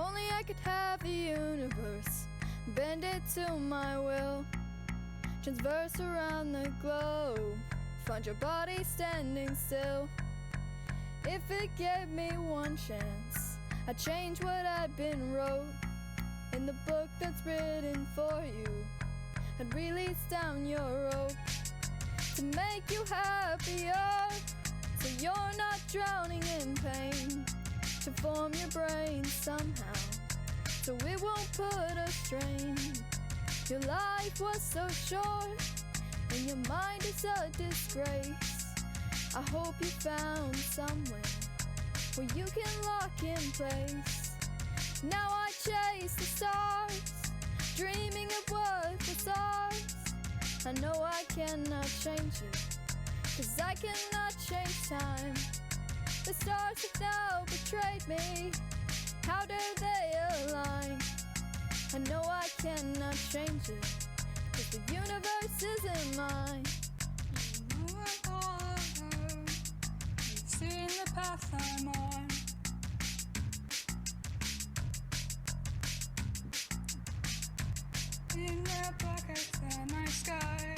only I could have the universe, bend it to my will, transverse around the globe, find your body standing still. If it gave me one chance, I'd change what I'd been wrote in the book that's written for you. I'd release down your rope to make you happier, so you're not drowning in pain, to form your brain somehow, so it won't put a strain. Your life was so short, and your mind is a disgrace. I hope you found somewhere where you can lock in place. Now I chase the stars, dreaming of what was ours. I know I cannot change it, 'cause I cannot change time. The stars have now betrayed me, how dare they align? I know I cannot change it, 'cause the universe isn't mine. You know I'm all alone, you've seen the path I'm on. In the black of the night sky,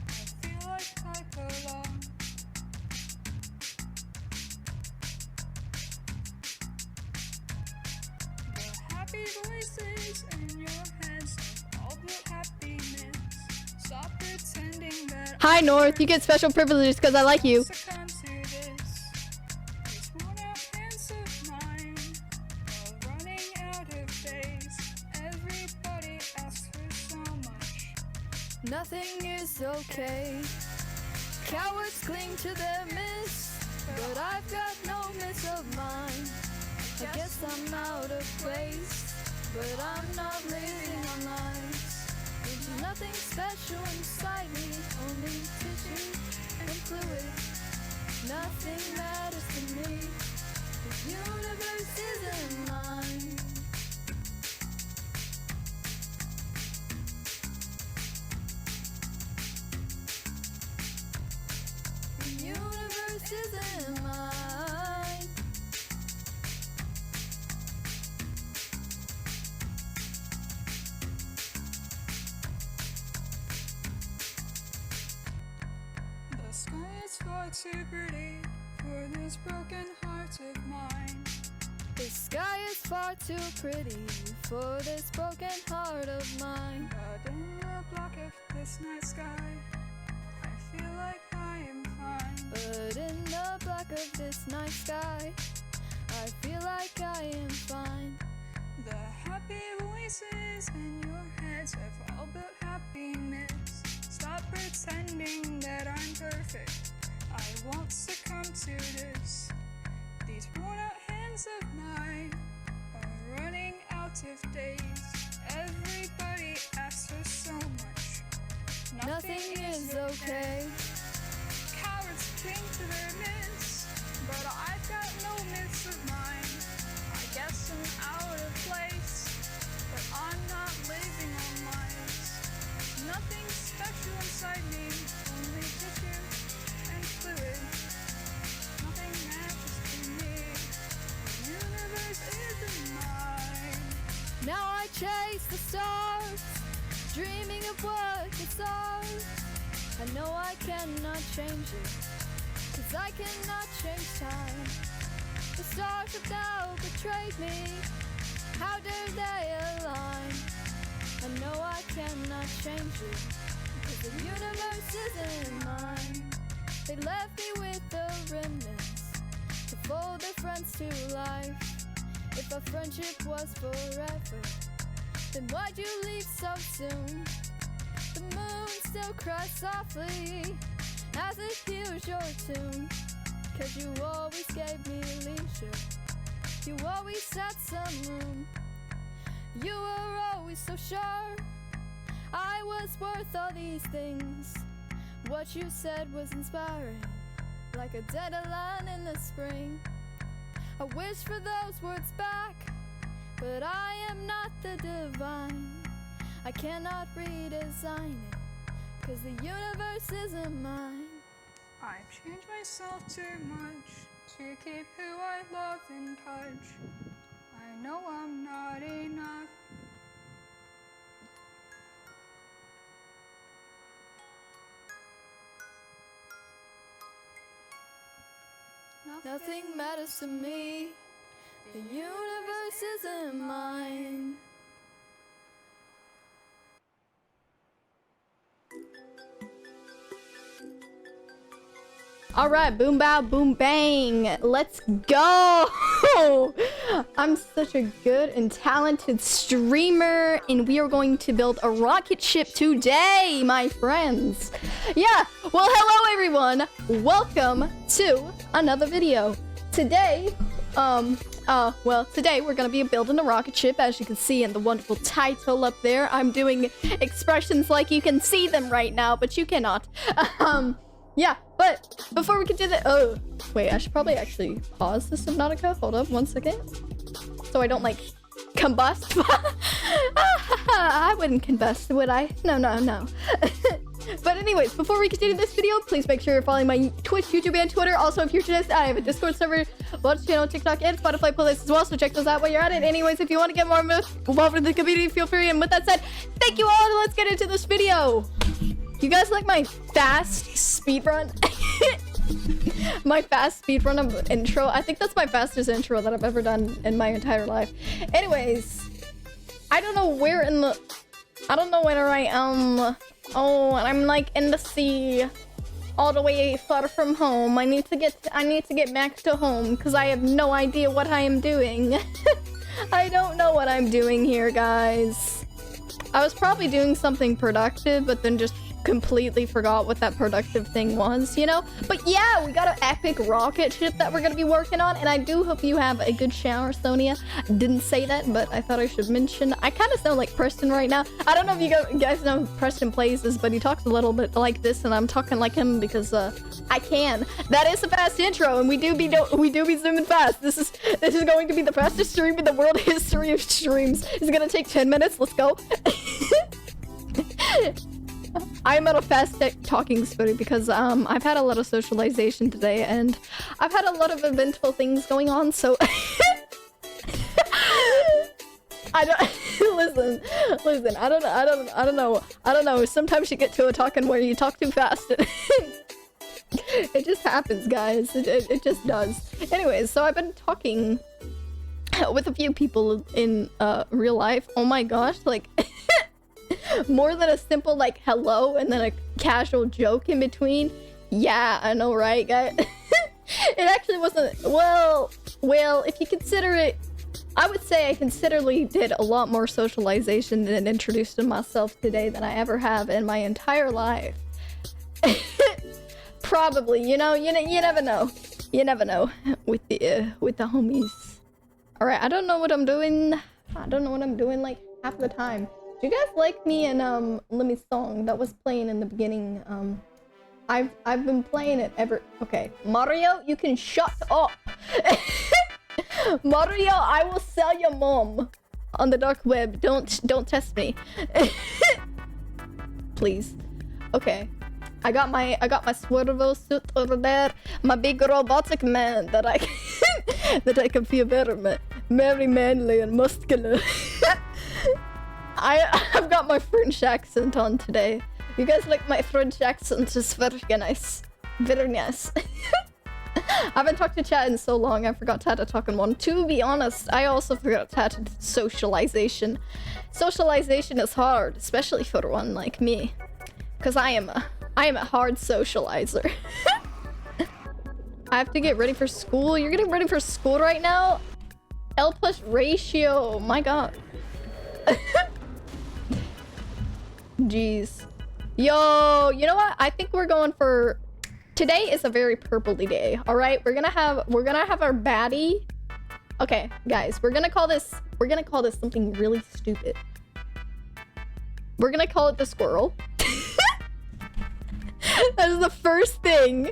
I feel like I belong. The happy voices in your heads have all but happiness. Stop pretending that Hi North, you get special privileges because I like you. succumb to this. These worn out hands of mine are running out of days. Everybody asks for so much. Nothing is okay. Cowards cling to their myths, but I've got no myths of mine. I guess I'm out of place, but I'm not living on lies. There's nothing special inside me, only tissue and fluid. Nothing matters to me. The universe isn't mine. The universe isn't mine. The sky is far too pretty for this broken heart of mine. The sky is far too pretty for this broken heart of mine. But in the black of this night sky, I feel like I am fine. But in the black of this night sky, I feel like I am fine. The happy voices in your heads have all but happiness. Stop pretending that I'm perfect. I won't succumb to this. These worn out hands of mine are running out of days. Everybody asks for so much. Nothing is okay. Cowards cling to their myths, but I've got no myths of mine. I guess I'm out of place, but I'm not living on lies. Nothing special inside me, only tissue and fluid. Nothing matters to me. The universe isn't mine. Now I chase the stars, dreaming of what is ours. I know I cannot change it, 'cause I cannot change time. The stars have now betrayed me, how dare they align? I know I cannot change it, 'cause the universe isn't mine. They left me with the remnants to fold their friends to life. If our friendship was forever, then why'd you leave so soon? The moon still cries softly as it hears your tune, 'cause you always gave me leisure, you always had some room. You were always so sure I was worth all these things. What you said was inspiring, like a dandelion in the spring. I wish for those words back, but I am not the divine. I cannot redesign it, 'cause the universe isn't mine. I've changed myself too much to keep who I love in touch. I I know I'm not enough. Nothing matters to me. The universe isn't mine. All right, boom, bow, boom, bang. Let's go. I'm such a good and talented streamer, and we are going to build a rocket ship today, my friends. Yeah, well, hello, everyone. Welcome to another video. Today, today we're gonna be building a rocket ship, as you can see in the wonderful title up there. I'm doing expressions like you can see them right now, but you cannot. Yeah, but before we can do that, oh, wait, I should probably actually pause this, Subnautica. Hold up 1 second. So I don't, like, combust. I wouldn't combust, would I? No. But anyways, before we continue this video, please make sure you're following my Twitch, YouTube, and Twitter. Also, if you're interested, I have a Discord server, watch channel, TikTok, and Spotify playlists as well, so check those out while you're at it. Anyways, if you want to get more involved in the community, feel free. And with that said, thank you all, and let's get into this video. You guys like my fast speedrun? My fast speedrun of intro? I think that's my fastest intro that I've ever done in my entire life. Anyways, I don't know where in the... I don't know where I am. Oh, and I'm like in the sea, all the way far from home. I need to get back to home because I have no idea what I am doing. I don't know what I'm doing here, guys. I was probably doing something productive, but then just completely forgot what that productive thing was, you know? But yeah, we got an epic rocket ship that we're gonna be working on, and I do hope you have a good shower, Sonia. Didn't say that, but I thought I should mention. I kind of sound like Preston right now. I don't know if you guys know who Preston plays this, but he talks a little bit like this, and I'm talking like him because I can. That is a fast intro, and we do be zooming fast. This is going to be the fastest stream in the world history of streams. It's gonna take 10 minutes. Let's go. I'm at a fast talking speed because I've had a lot of socialization today, and I've had a lot of eventful things going on, so I don't listen, I don't know. Sometimes you get to a talking where you talk too fast. It just happens, guys. It just does. Anyways, so I've been talking with a few people in real life. Oh my gosh, like more than a simple like hello and then a casual joke in between. Yeah, I know, right, guys? It actually wasn't. Well, if you consider it, I would say I considerably did a lot more socialization and introduced myself today than I ever have in my entire life. Probably, you know, you never know. You never know with the homies. All right, I don't know what I'm doing. I don't know what I'm doing like half the time. Do you guys like me and Limmy's song that was playing in the beginning? I've been playing it ever. Okay, Mario, you can shut up. Mario, I will sell your mom on the dark web. Don't test me. Please. Okay. I got my Swervo suit over there. My big robotic man that I can feel very manly and muscular. I've got my French accent on today. You guys like my French accent? It's very nice. Very nice. I haven't talked to chat in so long, I forgot how to talk in one. To be honest, I also forgot how to socialization. Socialization is hard, especially for one like me. Because I am a hard socializer. I have to get ready for school. You're getting ready for school right now? L plus ratio, my god. Jeez. Yo, you know what? I think we're going for... Today is a very purpley day, all right? We're gonna have our baddie. Okay, guys, we're gonna call this something really stupid. We're gonna call it the squirrel. That is the first thing.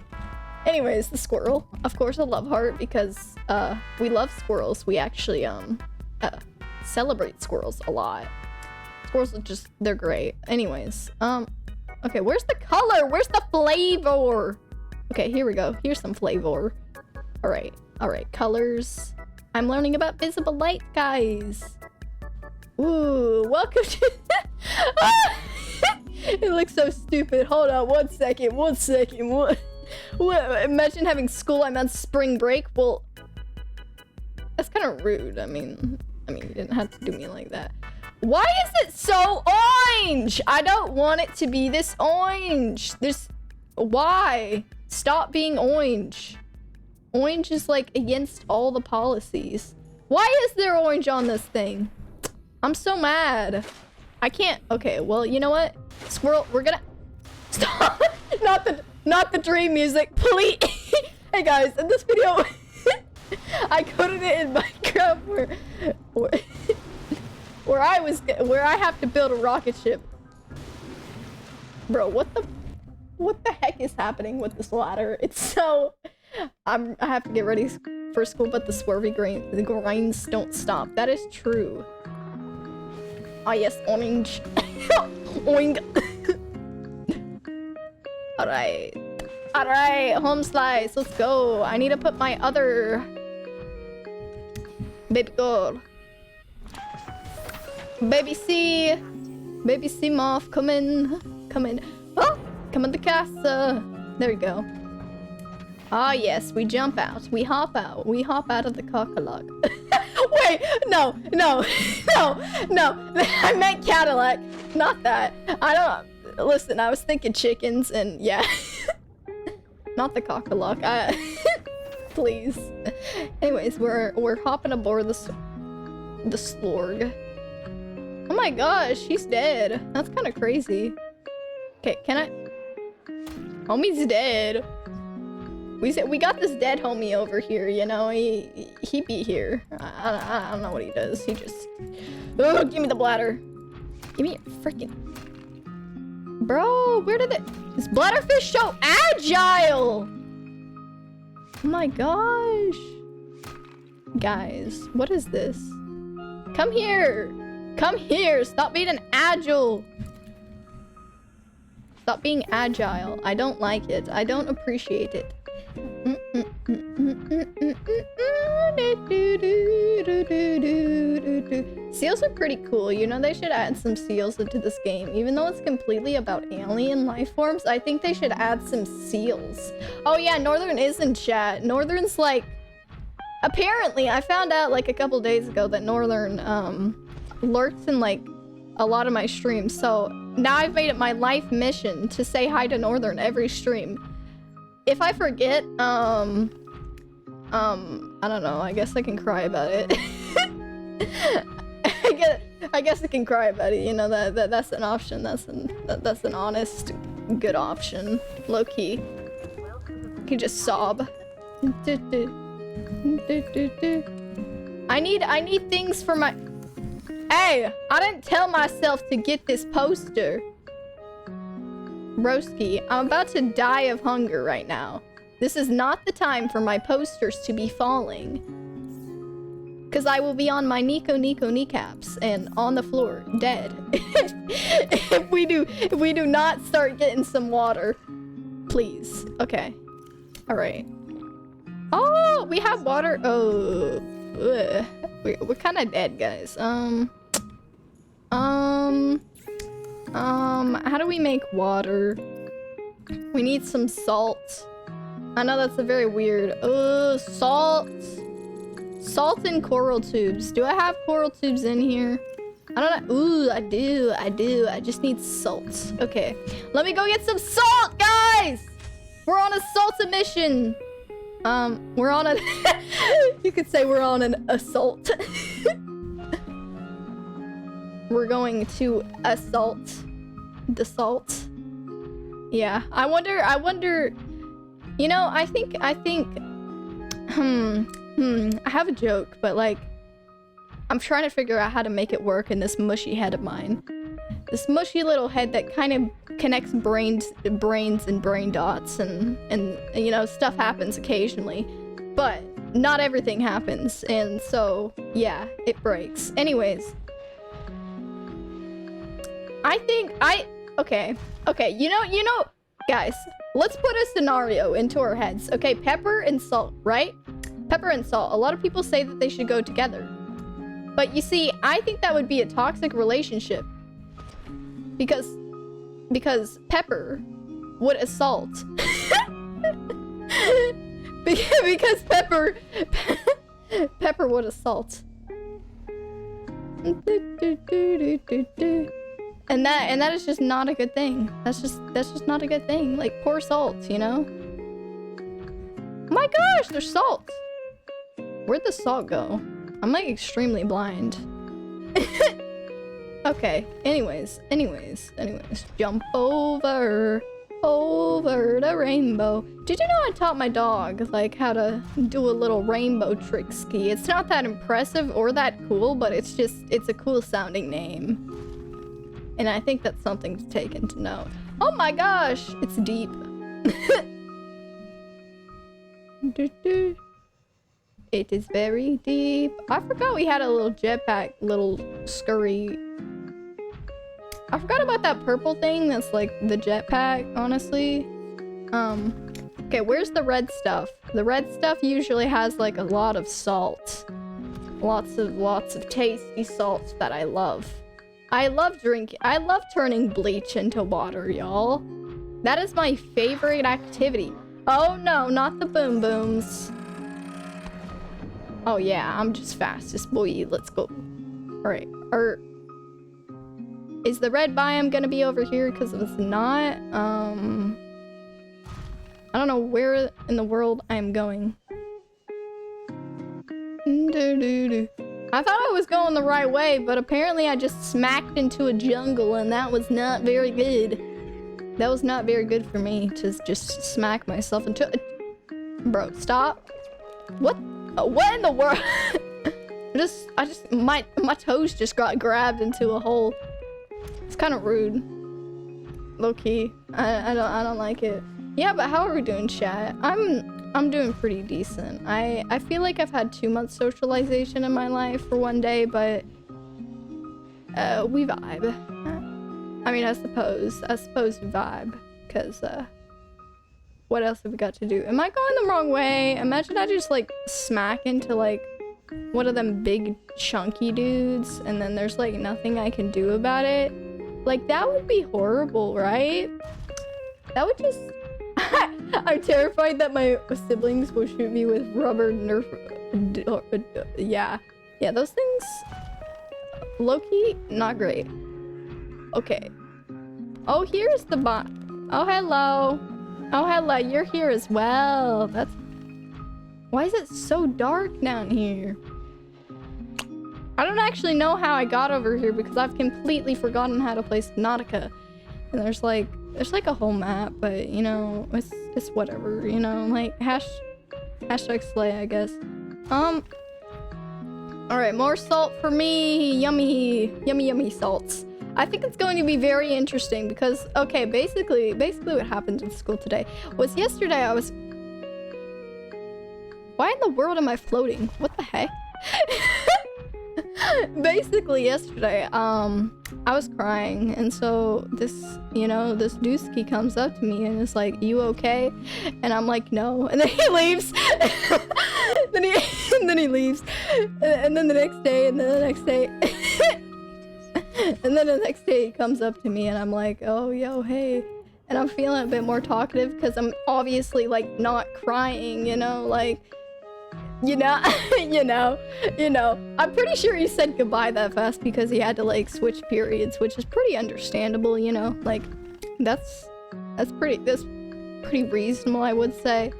Anyways, the squirrel. Of course, a love heart because we love squirrels. We actually celebrate squirrels a lot. Squirrels are just, they're great. Anyways, okay, where's the color? Where's the flavor? Okay, here we go. Here's some flavor. All right, colors. I'm learning about visible light, guys. Ooh, welcome to... It looks so stupid. Hold on, 1 second, 1 second. What? Imagine having school, I'm on spring break. Well, that's kind of rude. I mean, you didn't have to do me like that. Why is it so orange? I don't want it to be this orange. Why? Stop being orange. Orange is like against all the policies. Why is there orange on this thing? I'm so mad. I can't. Okay, well, you know what? Squirrel, we're gonna stop. Not the dream music, please. Hey guys, in this video, I coded it in Minecraft where I have to build a rocket ship. Bro, what the heck is happening with this ladder? It's so... I have to get ready for school, but the swervy grinds don't stop. That is true. Ah, yes, orange. Oink. Alright. Alright, home slice, let's go. I need to put my other... baby girl. Baby C. Baby C moth, come in. Come in. Oh! Come in the casa. There we go. Ah, yes, we jump out. We hop out. We hop out of the cockalock. Wait, no. I meant Cadillac. Not that. I don't... Listen, I was thinking chickens and yeah. Not the cockalock. Please. Anyways, we're hopping aboard the slorg. Oh my gosh, he's dead. That's kind of crazy. Okay, can I... Homie's dead. We got this dead homie over here, you know, he be here. I don't know what he does. He just... Oh, give me the bladder. Give me a freaking... Bro, where did it... Is bladderfish so agile? Oh my gosh. Guys, what is this? Come here. Come here. Stop being an agile. Stop being agile. I don't like it. I don't appreciate it. Seals are pretty cool. You know, they should add some seals into this game. Even though it's completely about alien life forms, I think they should add some seals. Oh yeah, Northern is in chat. Northern's like... Apparently, I found out like a couple days ago that Northern lurks in like a lot of my streams. So now I've made it my life mission to say hi to Northern every stream. If I forget, I don't know, I guess I can cry about it. I guess I can cry about it, you know, that's an option, that's an honest, good option, low-key. You can just sob. I need things for my... Hey, I didn't tell myself to get this poster. Broski, I'm about to die of hunger right now. This is not the time for my posters to be falling. Because I will be on my Nico kneecaps and on the floor, dead. if we do not start getting some water. Please. Okay. Alright. Oh, we have water. Oh. Ugh. We're kind of dead, guys. How do we make water? We need some salt. I know that's a very weird... salt. Salt and coral tubes. Do I have coral tubes in here? I don't know. Ooh, I do. I just need salt. Okay. Let me go get some salt, guys! We're on a salt mission. We're on a... You could say we're on an assault. We're going to assault the salt. Yeah, I wonder, you know, I think, I have a joke, but like, I'm trying to figure out how to make it work in this mushy head of mine. This mushy little head that kind of connects brains and brain dots and you know, stuff happens occasionally, but not everything happens, and so, yeah, it breaks. Anyways. Okay, you know, guys, let's put a scenario into our heads. Okay, pepper and salt, right? Pepper and salt. A lot of people say that they should go together. But you see, I think that would be a toxic relationship. Because pepper would assault. because pepper would assault. And that is just not a good thing. That's just not a good thing. Like, poor salt, you know? Oh my gosh, there's salt! Where'd the salt go? I'm like extremely blind. Okay, anyways. Jump over the rainbow. Did you know I taught my dog, like, how to do a little rainbow trick ski? It's not that impressive or that cool, but it's a cool sounding name. And I think that's something to take into note. Oh my gosh, it's deep. It is very deep. I forgot we had a little jetpack, little scurry. I forgot about that purple thing that's like the jetpack, honestly. Okay, where's the red stuff? The red stuff usually has like a lot of salt. Lots of tasty salts that I love. I love turning bleach into water, y'all. That is my favorite activity. Oh no, not the boom booms. Oh yeah, I'm just fastest boy. Let's go. Alright. Is the red biome gonna be over here? Because if it's not, I don't know where in the world I am going. I thought I was going the right way, but apparently I just smacked into a jungle and that was not very good. That was not very good for me to just smack myself into it. Bro, stop. What in the world? My toes just got grabbed into a hole. It's kind of rude. Low key. I don't like it. Yeah, but how are we doing, chat? I'm doing pretty decent. I feel like I've had too much socialization in my life for one day, but we vibe. I mean, I suppose we vibe, because what else have we got to do? Am I going the wrong way? Imagine I just like smack into like one of them big chunky dudes and then there's like nothing I can do about it. Like, that would be horrible, right? That would just... I'm terrified that my siblings will shoot me with rubber nerf... yeah, those things... Low-key, not great. Okay. Oh, here's the bot. Oh, hello. Oh, hello. You're here as well. That's... Why is it so dark down here? I don't actually know how I got over here because I've completely forgotten how to play Subnautica. And there's like a whole map, but you know, it's whatever, you know, like hashtag slay, I guess. Alright, more salt for me. Yummy salts. I think it's going to be very interesting because, okay, basically what happened in school today was yesterday I was... Why in the world am I floating? What the heck? Basically yesterday, I was crying, and so this dooski comes up to me and is like, "You okay?" And I'm like, "No," and then he leaves. then he leaves, and then the next day, and then the next day, and then the next day he comes up to me, and I'm like, "Oh, yo, hey," and I'm feeling a bit more talkative because I'm obviously like not crying, you know, like. You know, I'm pretty sure he said goodbye that fast because he had to like switch periods, which is pretty understandable, you know, like that's pretty reasonable, I would say.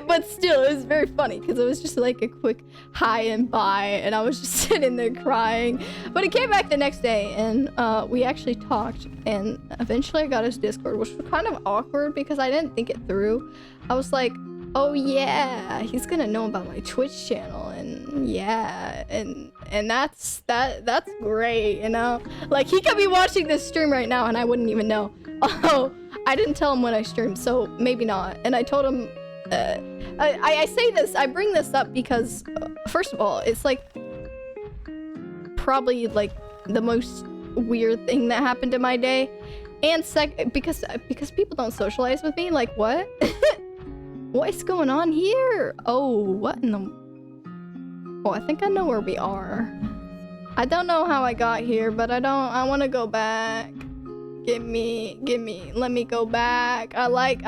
But still, it was very funny because it was just like a quick hi and bye, and I was just sitting there crying. But he came back the next day, and we actually talked, and eventually I got his Discord, which was kind of awkward because I didn't think it through. I was like, oh yeah, he's gonna know about my Twitch channel, and yeah, and that's great, you know? Like, he could be watching this stream right now and I wouldn't even know. Oh, I didn't tell him when I streamed, so maybe not. And I told him, I say this, I bring this up because, first of all, it's like probably like the most weird thing that happened in my day, and because people don't socialize with me. Like, what? What is going on here? Oh, what in the... Oh, I think I know where we are. I don't know how I got here, but I want to go back. Give me, let me go back. I like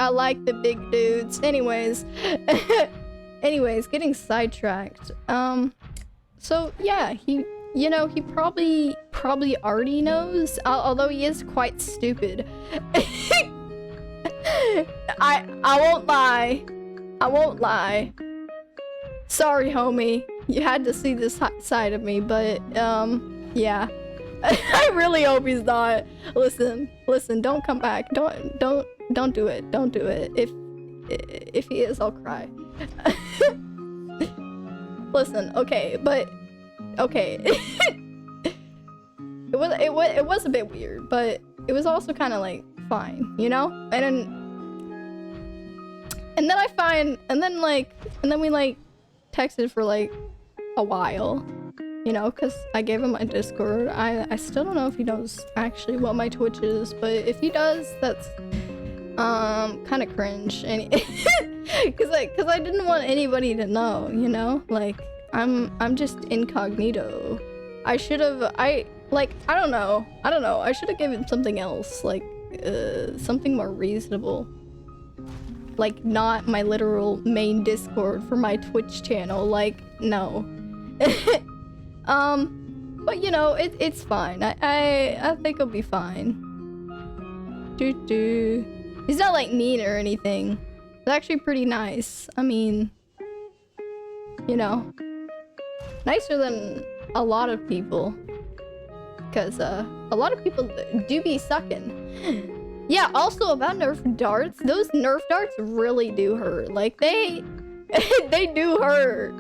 the big dudes. Anyways, getting sidetracked. So yeah, he probably already knows, although he is quite stupid. I won't lie. Sorry, homie. You had to see this side of me, but yeah. I really hope he's not. Listen, don't come back. Don't do it. Don't do it. If he is, I'll cry. Listen, okay, but okay. It was a bit weird, but it was also kind of like fine, you know? And then we like texted for like a while, you know, because I gave him my Discord. I still don't know if he knows actually what my Twitch is, but if he does, that's kind of cringe. And because I didn't want anybody to know, you know, like I'm just incognito. I don't know. I should have given something else, like something more reasonable. Like, not my literal main Discord for my Twitch channel. Like, no. But you know, it's fine. I think it'll be fine. He's not like mean or anything. It's actually pretty nice. I mean, you know, nicer than a lot of people. Because a lot of people do be sucking. Yeah, also about Nerf darts, those Nerf darts really do hurt. Like, they do hurt.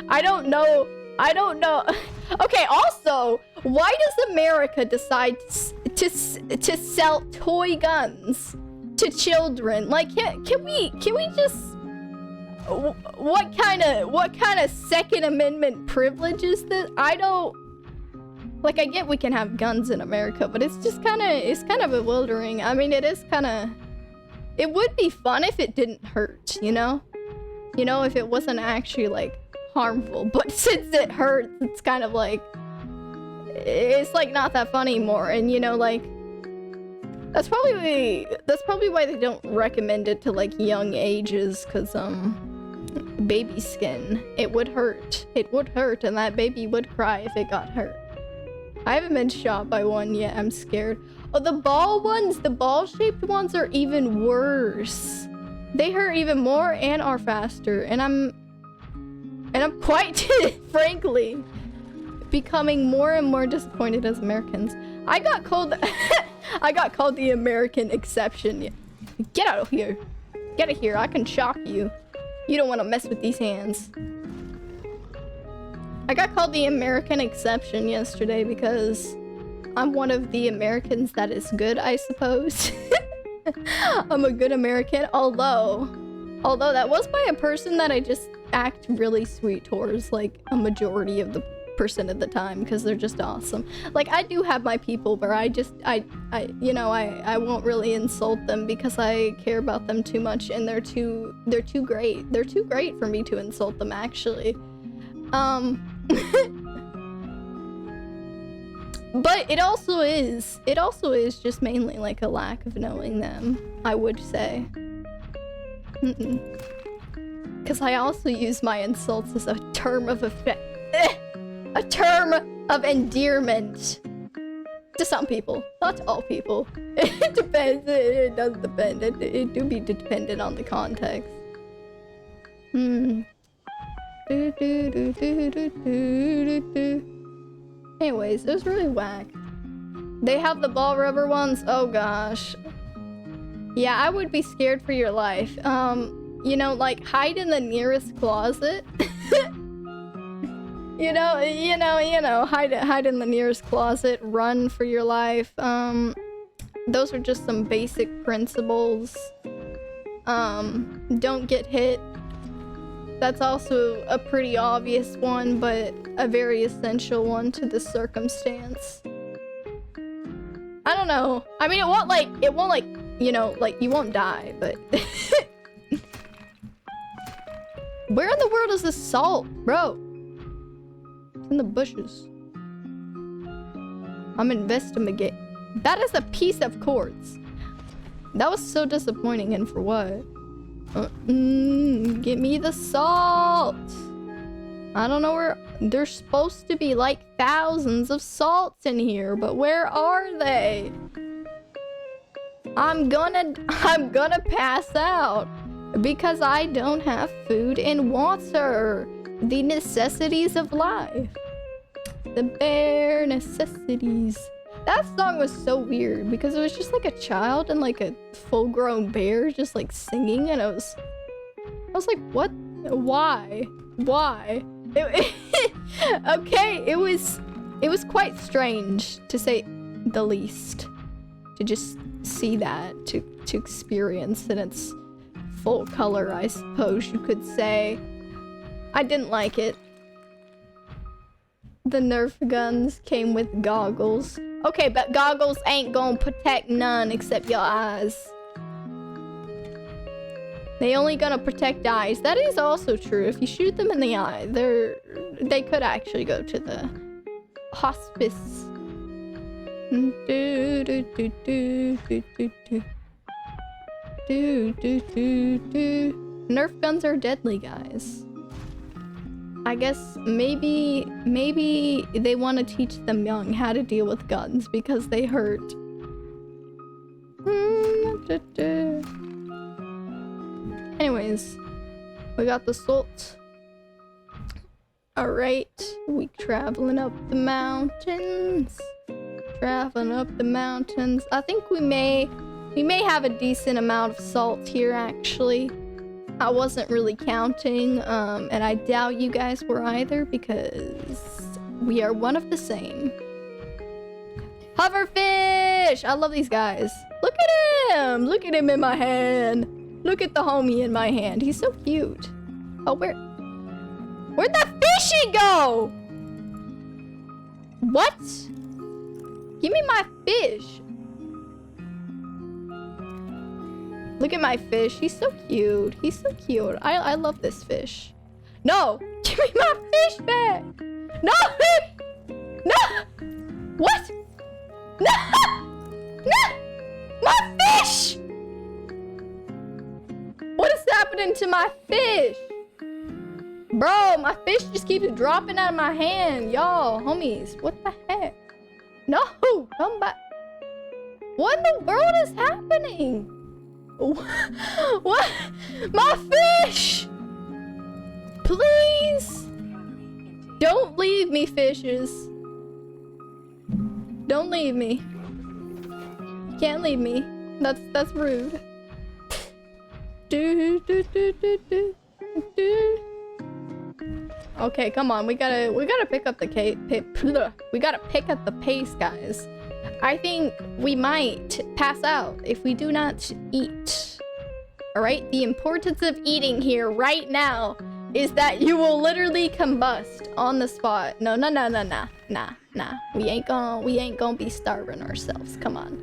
I don't know. Okay, also, why does America decide to sell toy guns to children? Like, can we just... What kind of Second Amendment privilege is this? I don't... Like, I get we can have guns in America, but it's just kind of bewildering. I mean, it is kind of... It would be fun if it didn't hurt, you know? You know, if it wasn't actually, like, harmful. But since it hurts, it's kind of like... It's, like, not that fun anymore. And, you know, like... That's probably why they don't recommend it to, like, young ages, because, baby skin. It would hurt. It would hurt, and that baby would cry if it got hurt. I haven't been shot by one yet. I'm scared. Oh, the ball ones, the ball-shaped ones are even worse. They hurt even more and are faster. And I'm quite, frankly, becoming more and more disappointed as Americans. I got called the American exception. Get out of here. Get out of here. I can shock you. You don't want to mess with these hands. I got called the American exception yesterday because I'm one of the Americans that is good, I suppose. I'm a good American, although that was by a person that I just act really sweet towards, like, a majority of the percent of the time, because they're just awesome. Like, I do have my people where I won't really insult them because I care about them too much, and they're too great. They're too great for me to insult them, actually. But it also is just mainly like a lack of knowing them, I would say. Because I also use my insults as a term of a term of endearment to some people, not to all people. It depends. It does depend. It do be dependent on the context. Anyways, it was really whack. They have the ball rubber ones. Oh gosh. Yeah, I would be scared for your life. You know, like, hide in the nearest closet. you know, hide in the nearest closet. Run for your life. Those are just some basic principles. Don't get hit. That's also a pretty obvious one, but a very essential one to the circumstance. I don't know. I mean, it won't like, you know, like, you won't die, but... Where in the world is the salt, bro? It's in the bushes. I'm investigating. That is a piece of quartz. That was so disappointing, and for what? Give me the salt. I don't know where. There's supposed to be like thousands of salts in here, but where are they? I'm gonna pass out because I don't have food and water. The necessities of life. The bare necessities. That song was so weird because it was just like a child and like a full-grown bear just like singing, and I was like, what? Why? Okay, it was quite strange to say the least, to just see that, to experience in its full color, I suppose you could say. I didn't like it. The Nerf guns came with goggles. Okay, but goggles ain't gonna protect none except your eyes. They only gonna protect eyes. That is also true. If you shoot them in the eye, they could actually go to the hospice. Nerf guns are deadly, guys. I guess maybe they want to teach them young how to deal with guns because they hurt. Anyways, we got the salt. Alright, we traveling up the mountains. Traveling up the mountains. I think we may have a decent amount of salt here, actually. I wasn't really counting, and I doubt you guys were either because we are one of the same. Hoverfish! I love these guys. Look at him! Look at him in my hand. Look at the homie in my hand. He's so cute. Oh, where'd that fishy go? What? Give me my fish. Look at my fish. He's so cute. He's so cute. I love this fish. No! Give me my fish back! No! No! What? No! No! My fish! What is happening to my fish? Bro, my fish just keeps dropping out of my hand. Y'all, homies, what the heck? No! Come back. What in the world is happening? What? My fish! Please! Don't leave me, fishes. Don't leave me. You can't leave me. That's rude. Okay, come on. We gotta pick up the we gotta pick up the pace, guys. I think we might pass out if we do not eat. Alright? The importance of eating here right now is that you will literally combust on the spot. No. Nah. We ain't gonna be starving ourselves. Come on,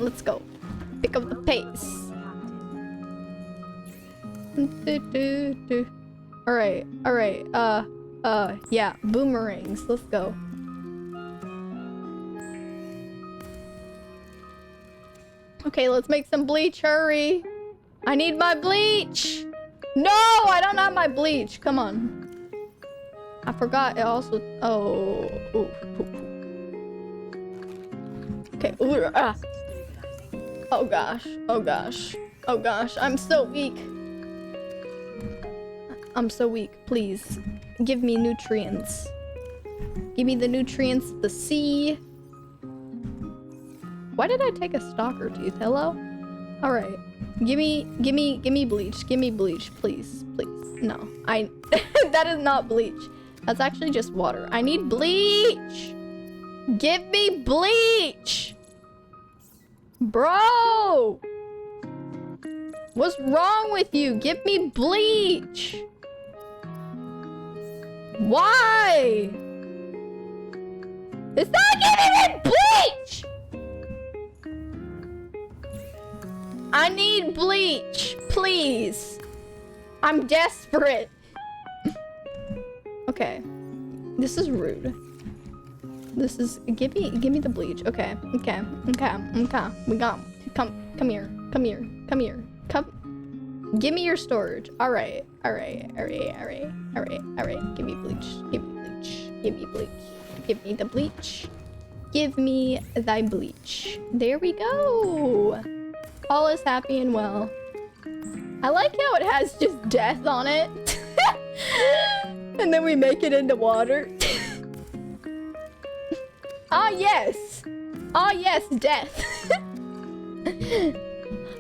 let's go. Pick up the pace. Alright. Yeah, boomerangs. Let's go. Okay, let's make some bleach. Hurry. I need my bleach. No, I don't have my bleach. Come on. I forgot it also. Oh. Okay. Oh gosh. I'm so weak. Please. Give me nutrients. Give me the nutrients of the sea. Why did I take a stalker tooth? Hello? Alright. Give me bleach. Give me bleach, please. No. That is not bleach. That's actually just water. I need bleach! Give me bleach! Bro! What's wrong with you? Give me bleach! Why? It's not giving me bleach! I need bleach, please. I'm desperate. Okay. This is rude. This is give me the bleach. Okay. Okay. We got come here. Give me your storage. Alright. Give me bleach. Give me the bleach. Give me thy bleach. There we go. All is happy and well. I like how it has just death on it. And then we make it into water. Ah, yes. Ah, yes, death.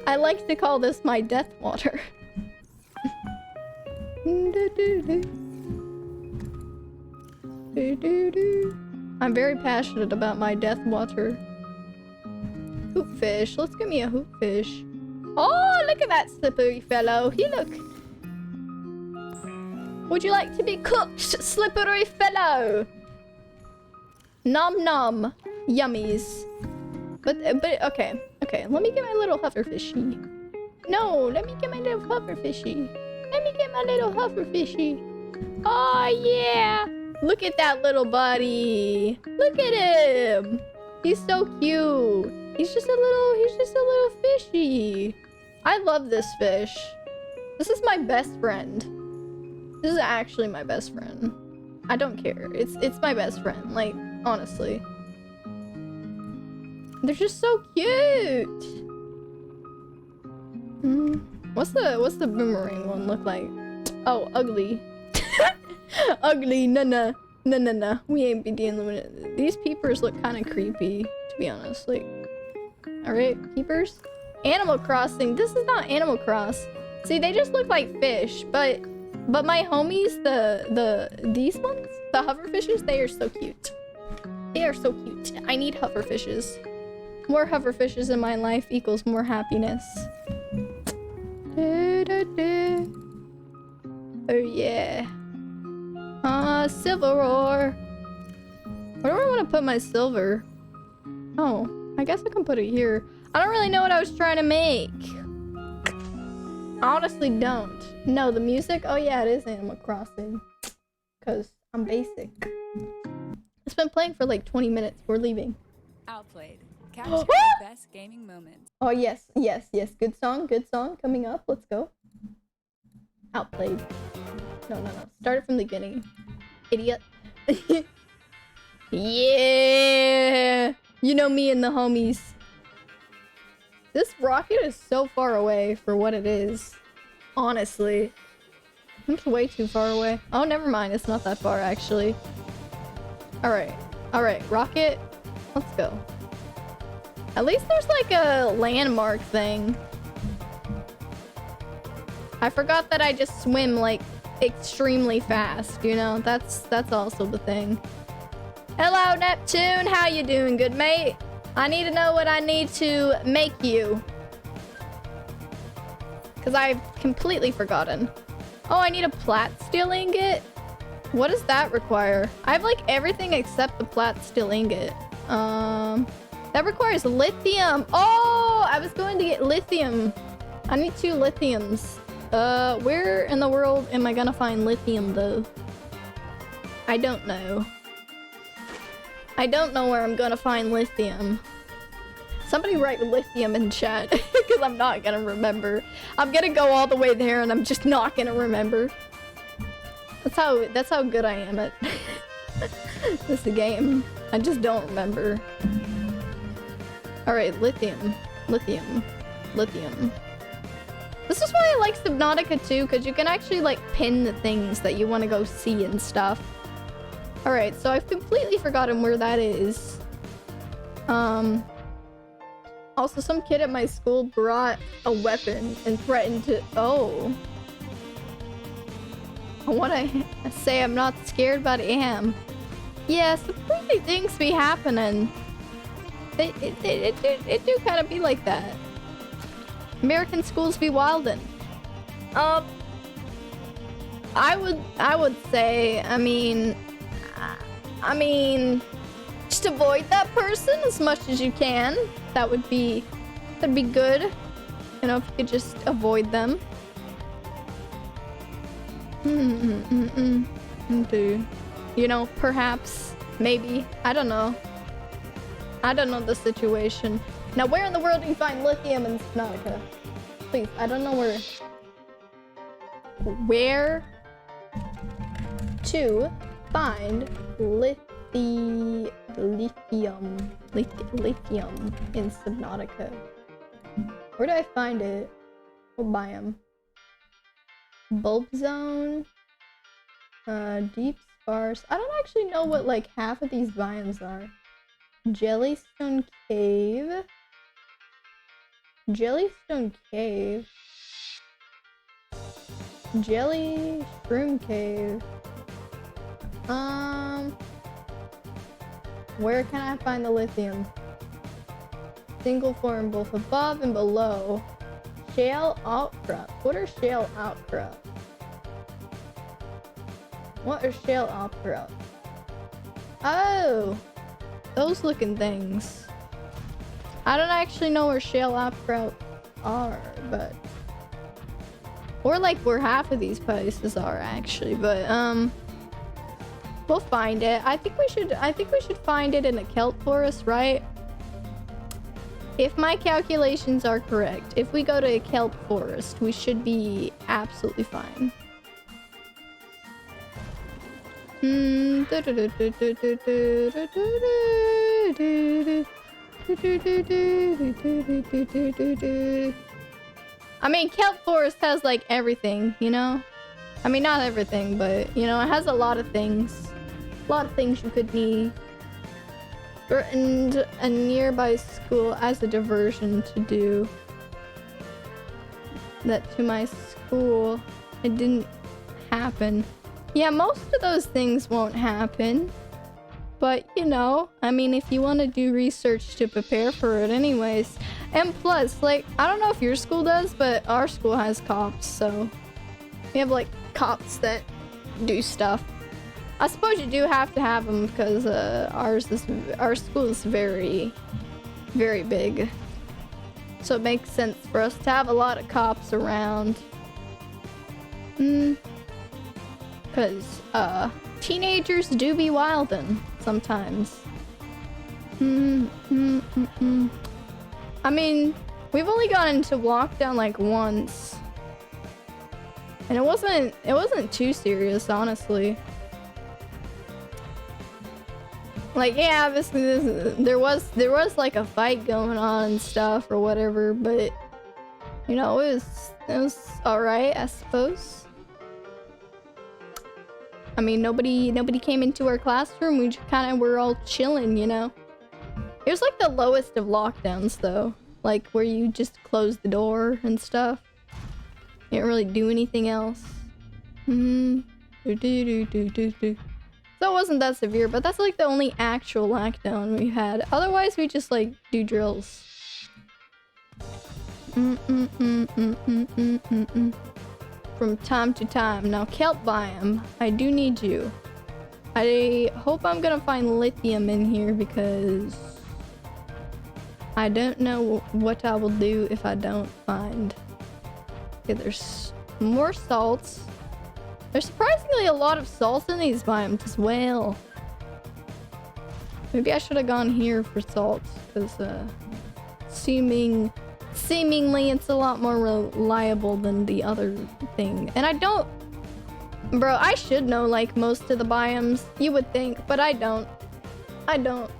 I like to call this my death water. I'm very passionate about my death water. Hoopfish. Let's get me a hoopfish. Oh, look at that slippery fellow. He look. Would you like to be cooked, slippery fellow? Nom nom. Yummies. But okay. Okay, let me get my little hoverfishy. No, let me get my little hoverfishy. Oh yeah. Look at that little buddy. Look at him. He's so cute. He's just a little fishy. I love this fish. This is my best friend. This is actually my best friend. I don't care. It's my best friend. Like, honestly. They're just so cute. What's the boomerang one look like? Oh, ugly. Ugly. Nah. We ain't be dealing with it. These peepers look kind of creepy, to be honest. Like, all right, peepers. Animal Crossing. This is not Animal Cross. See, they just look like fish, but my homies, these ones, the hoverfishes, they are so cute. They are so cute. I need hoverfishes. More hoverfishes in my life equals more happiness. Oh yeah. Silver ore. Where do I want to put my silver? Oh, I guess I can put it here. I don't really know what I was trying to make. I honestly don't. No, the music? Oh yeah, it is Animal Crossing. Because I'm basic. It's been playing for like 20 minutes. We're leaving. Outplayed. Capture the best gaming moments. Oh yes. Good song coming up. Let's go. Outplayed. No. Start it from the beginning. Idiot. Yeah. You know me and the homies. This rocket is so far away for what it is. Honestly. It's way too far away. Oh, never mind. It's not that far, actually. Alright. Rocket. Let's go. At least there's like a landmark thing. I forgot that I just swim like extremely fast, you know? That's also the thing. Hello, Neptune. How you doing, good mate? I need to know what I need to make you. Because I've completely forgotten. Oh, I need a plat steel ingot? What does that require? I have like everything except the plat steel ingot. That requires lithium. Oh, I was going to get lithium. I need 2 lithiums. Where in the world am I gonna find lithium though? I don't know. I don't know where I'm gonna find lithium. Somebody write lithium in chat, because I'm not gonna remember. I'm gonna go all the way there and I'm just not gonna remember. That's how good I am at this game. I just don't remember. Alright, lithium. This is why I like Subnautica too, because you can actually like pin the things that you want to go see and stuff. Alright, so I've completely forgotten where that is. Also, some kid at my school brought a weapon and threatened to... Oh. I want to say I'm not scared, but I am. Yeah, some crazy things be happening. It do kind of be like that. American schools be wildin'. I would say, I mean, just avoid that person as much as you can. That'd be good. You know, if you could just avoid them. Dude. You know, perhaps, maybe, I don't know. I don't know the situation. Now, where in the world do you find lithium in Subnautica? Please, I don't know where. Where to find lithium in Subnautica? Where do I find it? What biome? Bulb zone? Deep sparse. I don't actually know what like half of these biomes are. Jellystone cave. Jellystone cave. Jelly shroom cave. Where can I find the lithium? Single form both above and below. Shale outcrop. What are shale outcrop? What are shale outcrop? Oh! Those looking things. I don't actually know where shale outcrop are, but... Or like where half of these places are actually, but we'll find it. I think we should find it in a kelp forest, right? If my calculations are correct, if we go to a kelp forest, we should be absolutely fine. I mean, kelp forest has like everything, you know? I mean, not everything, but you know, it has a lot of things. A lot of things you could need. Threatened a nearby school as a diversion to do that to my school. It didn't happen. Yeah, most of those things won't happen. But, you know, I mean, if you want to do research to prepare for it anyways. And plus, like, I don't know if your school does, but our school has cops, so... We have, like, cops that do stuff. I suppose you do have to have them because our school is very, very big. So it makes sense for us to have a lot of cops around. Because, teenagers do be wildin' sometimes. I mean, we've only gone into lockdown like once. And it wasn't too serious, honestly. Like, yeah, obviously there was like a fight going on and stuff or whatever, but you know, it was alright, I suppose. I mean, nobody came into our classroom. We just kind of were all chilling, you know. It was like the lowest of lockdowns, though, like where you just close the door and stuff. You didn't really do anything else. So it wasn't that severe, but that's like the only actual lockdown we had. Otherwise, we just like do drills. From time to time. Now, kelp biome, I do need you. I hope I'm gonna find lithium in here because I don't know what I will do if I don't find. Okay, there's more salts. There's surprisingly a lot of salt in these biomes as well. Maybe I should have gone here for salt because seemingly it's a lot more reliable than the other thing. And I don't... Bro, I should know like most of the biomes, you would think, but I don't. I don't.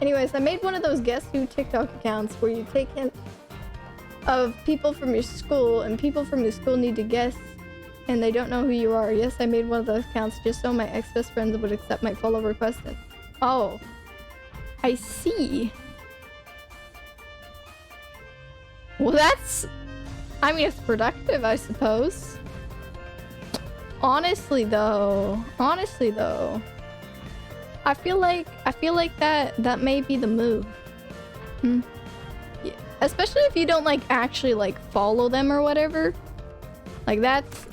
Anyways, I made one of those Guess Who TikTok accounts where you take hints of people from your school and people from your school need to guess and they don't know who you are. Yes, I made one of those accounts just so my ex-best friends would accept my follow request. Oh, I see. Well, that's... I mean, it's productive, I suppose. Honestly, though, I feel like that may be the move. Yeah. Especially if you don't like actually like follow them or whatever. Like that's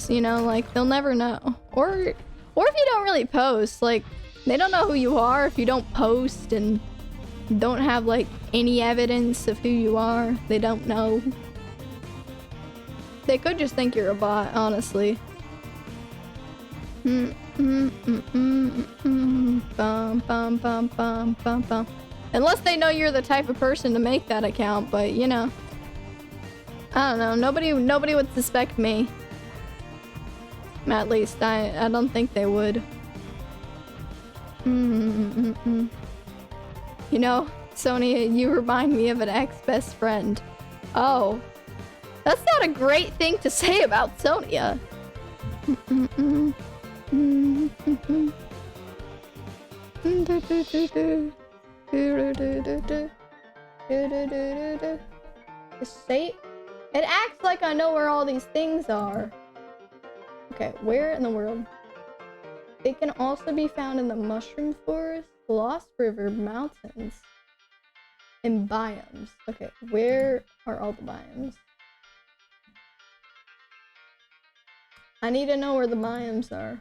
you know, like they'll never know. Or if you don't really post, like they don't know who you are if you don't post and don't have like any evidence of who you are. They don't know. They could just think you're a bot, honestly. Bum, bum, bum, bum, bum, bum. Unless they know you're the type of person to make that account, but you know. I don't know, nobody would suspect me. At least, I don't think they would. You know, Sonia, you remind me of an ex-best friend. Oh. That's not a great thing to say about Sonia. The shape? It acts like I know where all these things are. Okay, where in the world? They can also be found in the Mushroom Forest, Lost River, Mountains, and biomes. Okay, where are all the biomes? I need to know where the biomes are.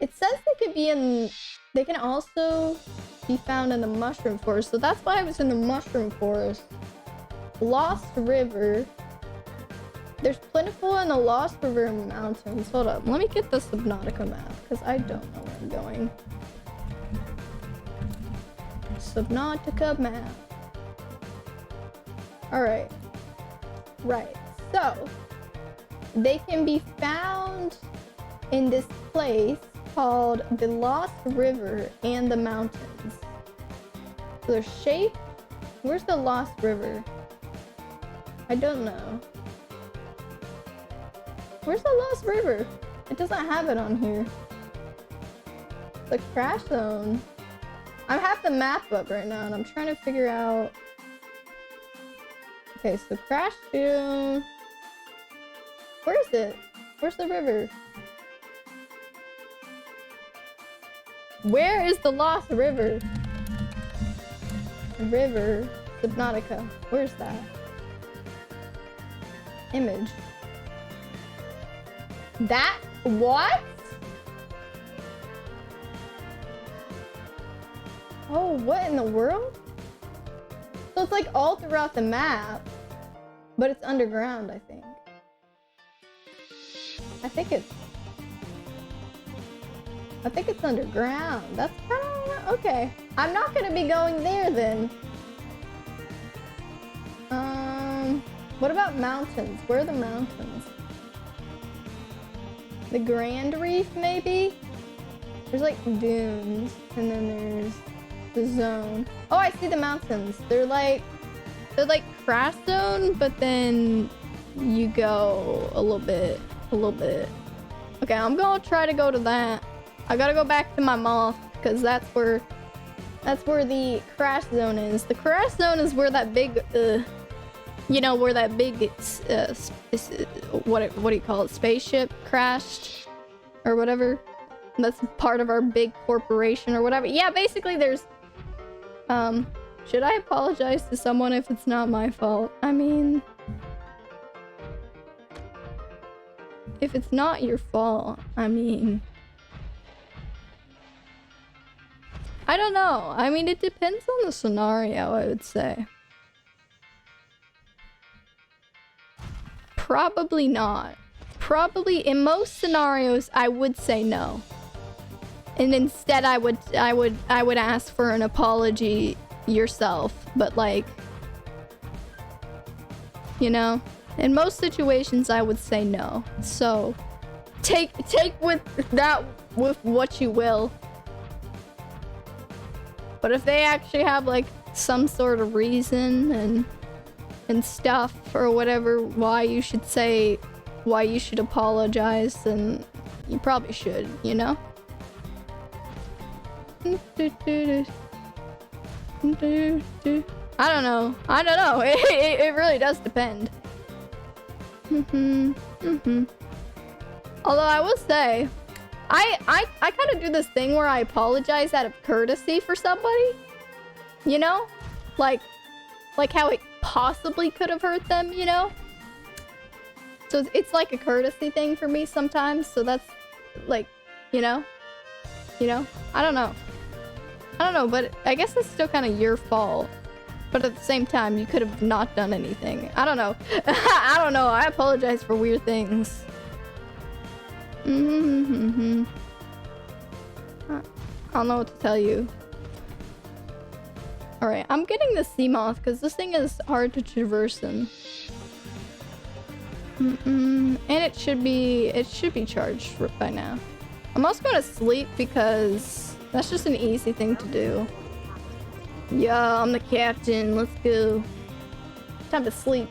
It says they could be in... They can also be found in the Mushroom Forest, so that's why I was in the Mushroom Forest. Lost River. There's plentiful in the Lost River Mountains. Hold up, let me get the Subnautica map, because I don't know where I'm going. Subnautica map. Alright. Right, so... They can be found in this place called the Lost River and the mountains. So the shape... Where's the Lost River? I don't know. Where's the Lost River? It doesn't have it on here. The crash zone. I have the map up right now and I'm trying to figure out... Okay, so crash zone... Where is it? Where's the river? Where is the Lost River? River Subnautica. Where's that? Image. That? What? Oh, what in the world? So it's like all throughout the map, but it's underground, I think. I think it's underground. That's kind of okay. I'm not gonna be going there then. What about mountains? Where are the mountains? The Grand Reef, maybe? There's like dunes, and then there's the zone. Oh, I see the mountains. They're like crash zone, but then you go a little bit. Okay, I'm gonna try to go to that. I gotta go back to my moth because that's where the crash zone is. The crash zone is where that big you know, where that big what do you call it, spaceship crashed or whatever. That's part of our big corporation or whatever. Yeah, basically there's should I apologize to someone if it's not my fault? I mean, if it's not your fault, I mean, I don't know. I mean, it depends on the scenario, I would say. Probably not. Probably in most scenarios, I would say no. And instead, I would ask for an apology yourself. But like, you know, in most situations, I would say no. So take with that with what you will. But if they actually have like some sort of reason and stuff or whatever why you should apologize, then you probably should, you know? I don't know. It really does depend. Although I will say, I kind of do this thing where I apologize out of courtesy for somebody. You know? Like how it possibly could have hurt them, you know? So it's like a courtesy thing for me sometimes, so that's like, you know? I don't know, but I guess it's still kind of your fault. But at the same time, you could have not done anything. I don't know. I don't know. I apologize for weird things. I don't know what to tell you. Alright, I'm getting the sea moth because this thing is hard to traverse in. And it should be charged by now. I'm also going to sleep because that's just an easy thing to do. Yeah, I'm the captain. Let's go. Time to sleep.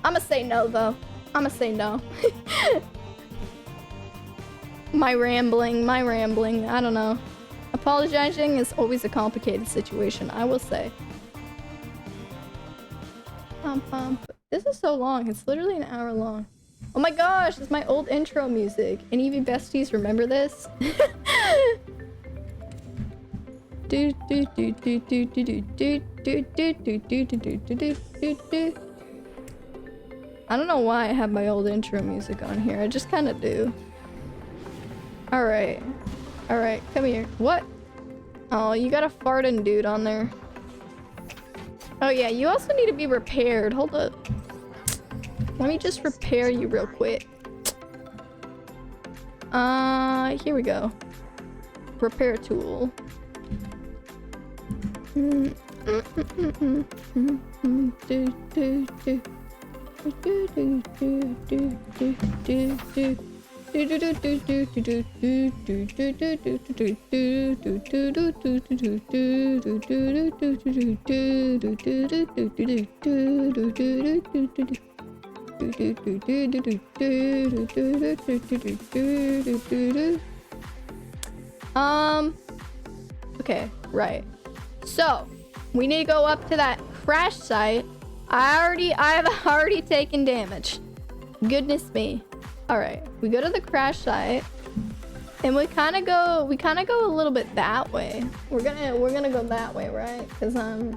I'ma say no though. I'ma say no. My rambling. I don't know. Apologizing is always a complicated situation, I will say. This is so long. It's literally an hour long. Oh my gosh, it's my old intro music. Any of you besties remember this? I don't know why I have my old intro music on here. I just kind of do. Alright. Alright, come here. What? Oh, you got a farting dude on there. Oh yeah, you also need to be repaired. Hold up. Let me just repair you real quick. Here we go. Repair tool. Okay, right. So, we need to go up to that crash site. I've already taken damage. Goodness me. Alright, we go to the crash site. And we kind of go a little bit that way. We're gonna go that way, right? Because I'm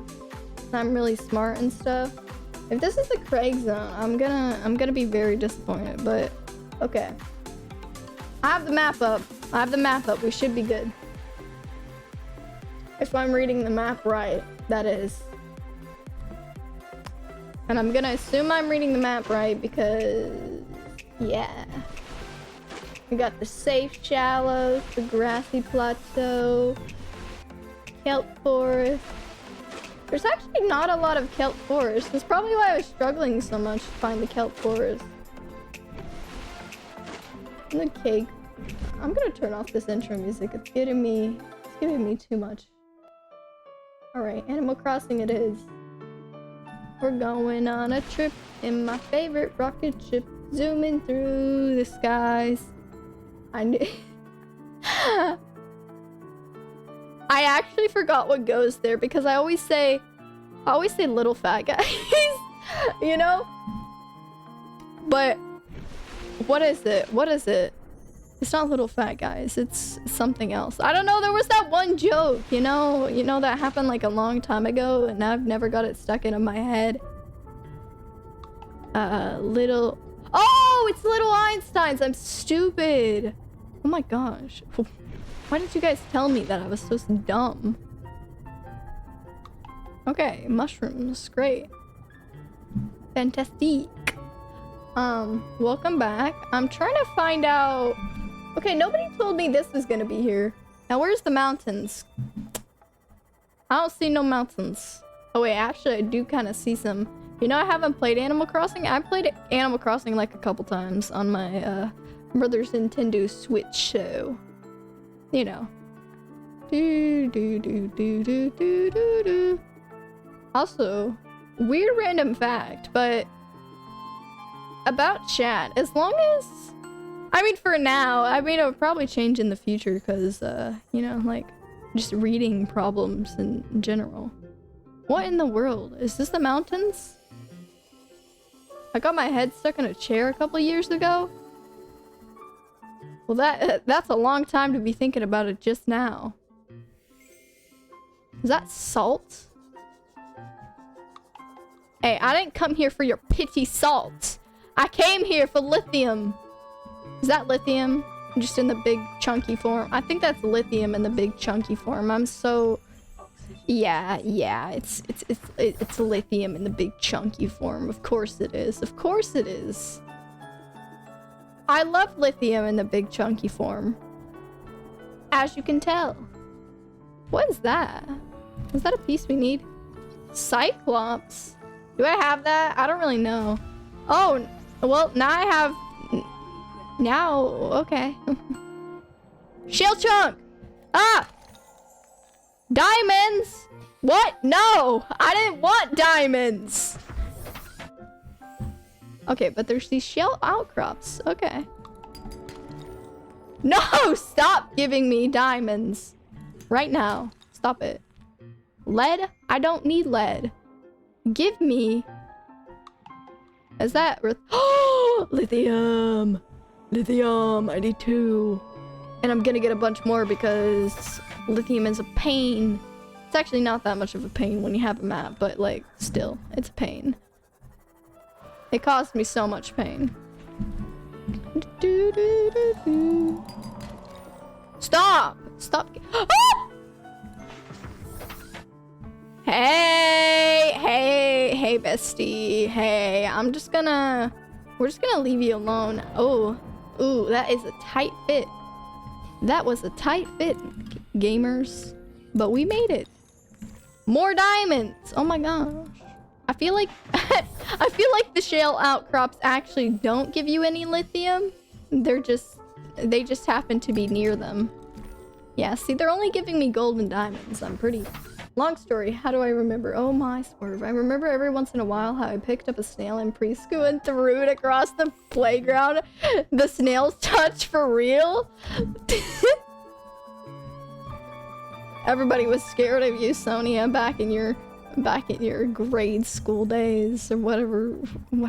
really smart and stuff. If this is the Craig zone, I'm gonna be very disappointed, but okay. I have the map up. We should be good. If I'm reading the map right, that is. And I'm gonna assume I'm reading the map right because, yeah. We got the safe shallows, the grassy plateau, kelp forest. There's actually not a lot of kelp forest. That's probably why I was struggling so much to find the kelp forest. And the cake. I'm gonna turn off this intro music. It's giving me too much. Alright, Animal Crossing it is. We're going on a trip in my favorite rocket ship, zooming through the skies. I knew. I actually forgot what goes there because I always say little fat guys, you know? But what is it? What is it? It's not little fat guys. It's something else. I don't know. There was that one joke, you know that happened like a long time ago, and I've never got it stuck into my head. Little. Oh, it's Little Einsteins. I'm stupid. Oh my gosh. Why didn't you guys tell me that I was so dumb? Okay, mushrooms. Great. Fantastic. Welcome back. I'm trying to find out. Okay, nobody told me this was gonna be here. Now, where's the mountains? I don't see no mountains. Oh wait, actually I do kind of see some. You know, I haven't played Animal Crossing. I played Animal Crossing like a couple times on my brother's Nintendo Switch, so you know. Also, weird random fact, but about chat, as long as, I mean, for now, I mean, it'll probably change in the future because, you know, like, just reading problems in general. What in the world? Is this the mountains? I got my head stuck in a chair a couple years ago. Well, that's a long time to be thinking about it just now. Is that salt? Hey, I didn't come here for your pity salt. I came here for lithium. Is that lithium? Just in the big chunky form? I think that's lithium in the big chunky form. I'm so... Yeah, it's lithium in the big chunky form. Of course it is. Of course it is. I love lithium in the big chunky form. As you can tell. What is that? Is that a piece we need? Cyclops? Do I have that? I don't really know. Oh, well, now I have... Now, okay. Shell chunk! Ah! Diamonds! What? No! I didn't want diamonds! Okay, but there's these shell outcrops. Okay. No! Stop giving me diamonds. Right now. Stop it. Lead? I don't need lead. Give me... Is that... Oh! Lithium! Lithium! I need 2. And I'm gonna get a bunch more because lithium is a pain. It's actually not that much of a pain when you have a map, but like, still, it's a pain. It caused me so much pain. Stop! Stop! Ah! Hey, bestie. Hey, we're just gonna leave you alone. Oh, ooh, that is a tight fit. That was a tight fit, gamers. But we made it. More diamonds. Oh my gosh. I feel like the shale outcrops actually don't give you any lithium. They just happen to be near them. Yeah, see, they're only giving me gold and diamonds. I'm pretty... Long story, how do I remember? Oh my swerve. I remember every once in a while how I picked up a snail in preschool and threw it across the playground. The snail's touch for real? Everybody was scared of you, Sonia, back in your grade school days or whatever you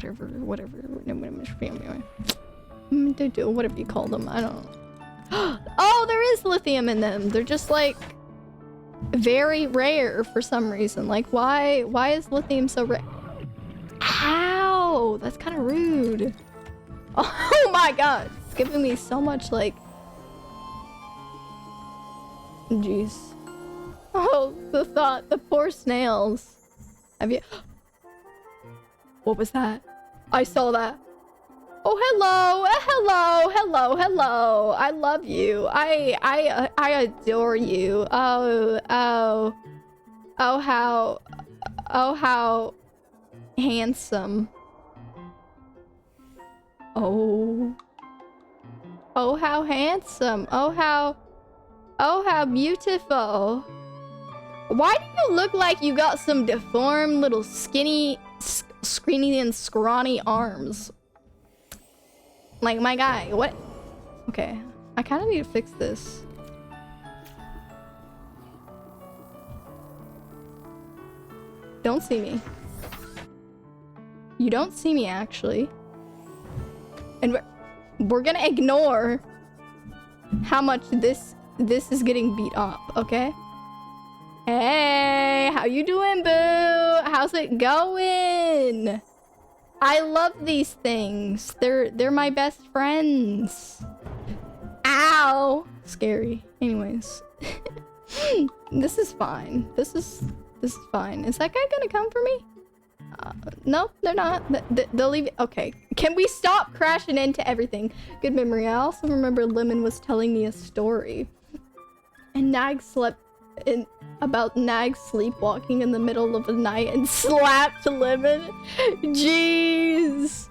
call them. I don't know. Oh, there is lithium in them. They're just like very rare for some reason. Like, why is lithium so rare? Ow! That's kind of rude. Oh my god. It's giving me so much, like... Jeez. Oh, the thought. The poor snails. Have you... What was that? I saw that. Oh, hello, hello. I love you. I adore you. Oh, how handsome. Oh, how handsome. Oh, how beautiful. Why do you look like you got some deformed little skinny and scrawny arms? Like, my guy, what? Okay, I kind of need to fix this. Don't see me. You don't see me, actually. And we're gonna ignore how much this is getting beat up, okay? Hey, how you doing, boo? How's it going? I love these things. They're my best friends. Ow! Scary. Anyways. This is fine. This is fine. Is that guy gonna come for me? No, they're not. They'll leave it. Okay. Can we stop crashing into everything? Good memory. I also remember Lemon was telling me a story. And Nag about Nag sleepwalking in the middle of the night and slapped Lemon. Jeez.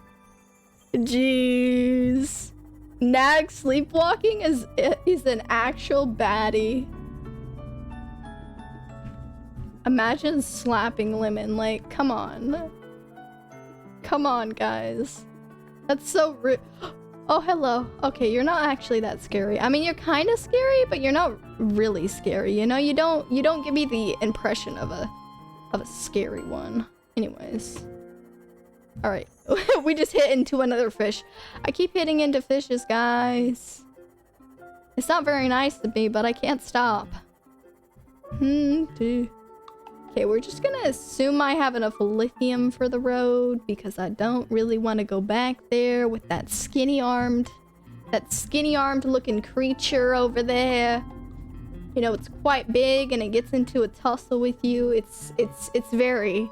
Nag sleepwalking is an actual baddie. Imagine slapping Lemon. Like, come on. Come on, guys. That's so rude. Oh, hello. Okay, you're not actually that scary. I mean, you're kind of scary, but you're not really scary. You know, you don't give me the impression of a scary one. Anyways. All right. We just hit into another fish. I keep hitting into fishes, guys. It's not very nice to me, but I can't stop. Okay, we're just gonna assume I have enough lithium for the road because I don't really want to go back there with that skinny-armed looking creature over there. You know, it's quite big and it gets into a tussle with you. It's very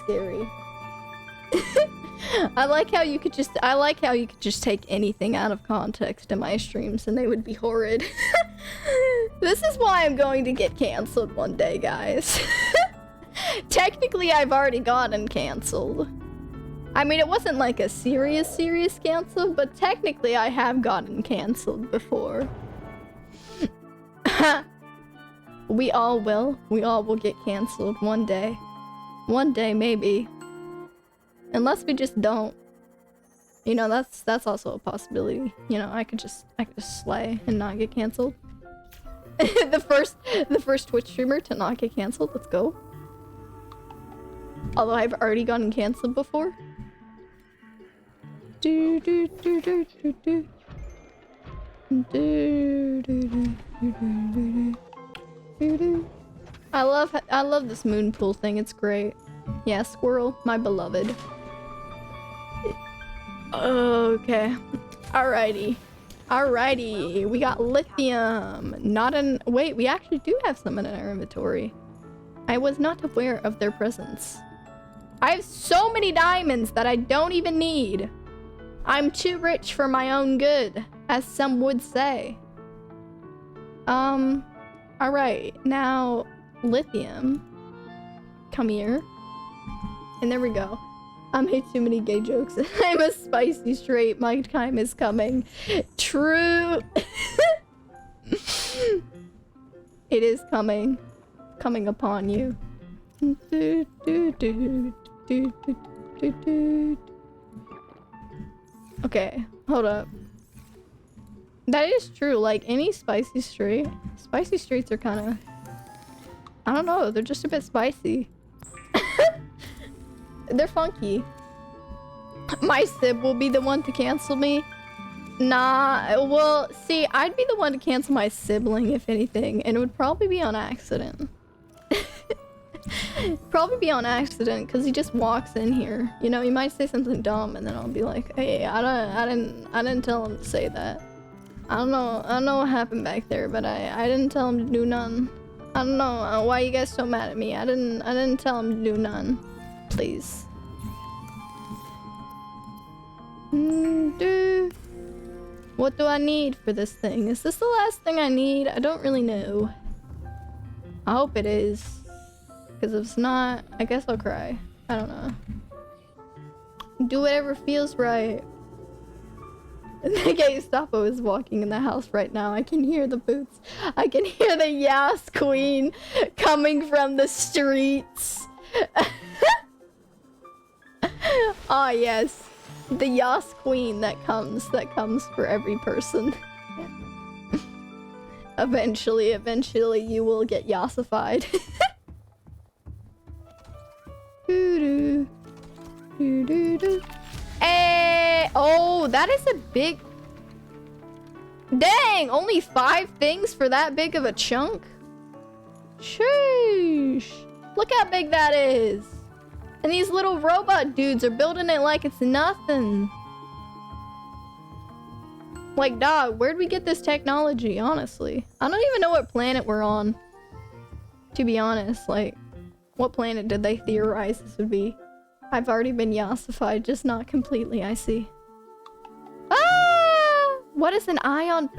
scary. I like how you could just take anything out of context in my streams and they would be horrid. This is why I'm going to get canceled one day, guys. Technically, I've already gotten canceled. I mean, it wasn't like a serious cancel, but technically I have gotten canceled before. We all will. We all will get canceled one day. One day, maybe. Unless we just don't. You know, that's also a possibility. You know, I could just slay and not get canceled. the first Twitch streamer to not get canceled. Let's go. Although I've already gotten canceled before. Do do do do do do. Do do do do do do do. I love this moon pool thing. It's great. Yeah, squirrel, my beloved. Okay. Alrighty. We got lithium. Wait, we actually do have some in our inventory. I was not aware of their presence. I have so many diamonds that I don't even need. I'm too rich for my own good, as some would say. Alright, now lithium. Come here. And there we go. I made too many gay jokes. I'm a spicy straight. My time is coming. True. It is coming. Coming upon you. Okay, hold up. That is true. Like any spicy straight. Spicy straights are kind of... I don't know. They're just a bit spicy. They're funky. My sib will be the one to cancel me. Nah, well, see, I'd be the one to cancel my sibling, if anything, and it would probably be on accident. Probably be on accident, because he just walks in here. You know, he might say something dumb, and then I'll be like, hey, I didn't tell him to say that. I don't know what happened back there, but I didn't tell him to do none. I don't know why you guys so mad at me. I didn't tell him to do none. Please. What do I need for this thing? Is this the last thing I need? I don't really know. I hope it is. Because if it's not, I guess I'll cry. I don't know. Do whatever feels right. The Gestapo is walking in the house right now. I can hear the boots. I can hear the Yas Queen coming from the streets. Ah, yes. The Yas Queen that comes for every person. Eventually you will get Yassified. Hey, oh, that is a big... Dang, only 5 things for that big of a chunk? Sheesh. Look how big that is. And these little robot dudes are building it like it's nothing. Like, dog, where'd we get this technology, honestly? I don't even know what planet we're on. To be honest, like, what planet did they theorize this would be? I've already been yassified, just not completely, I see. Ah! What is an ion...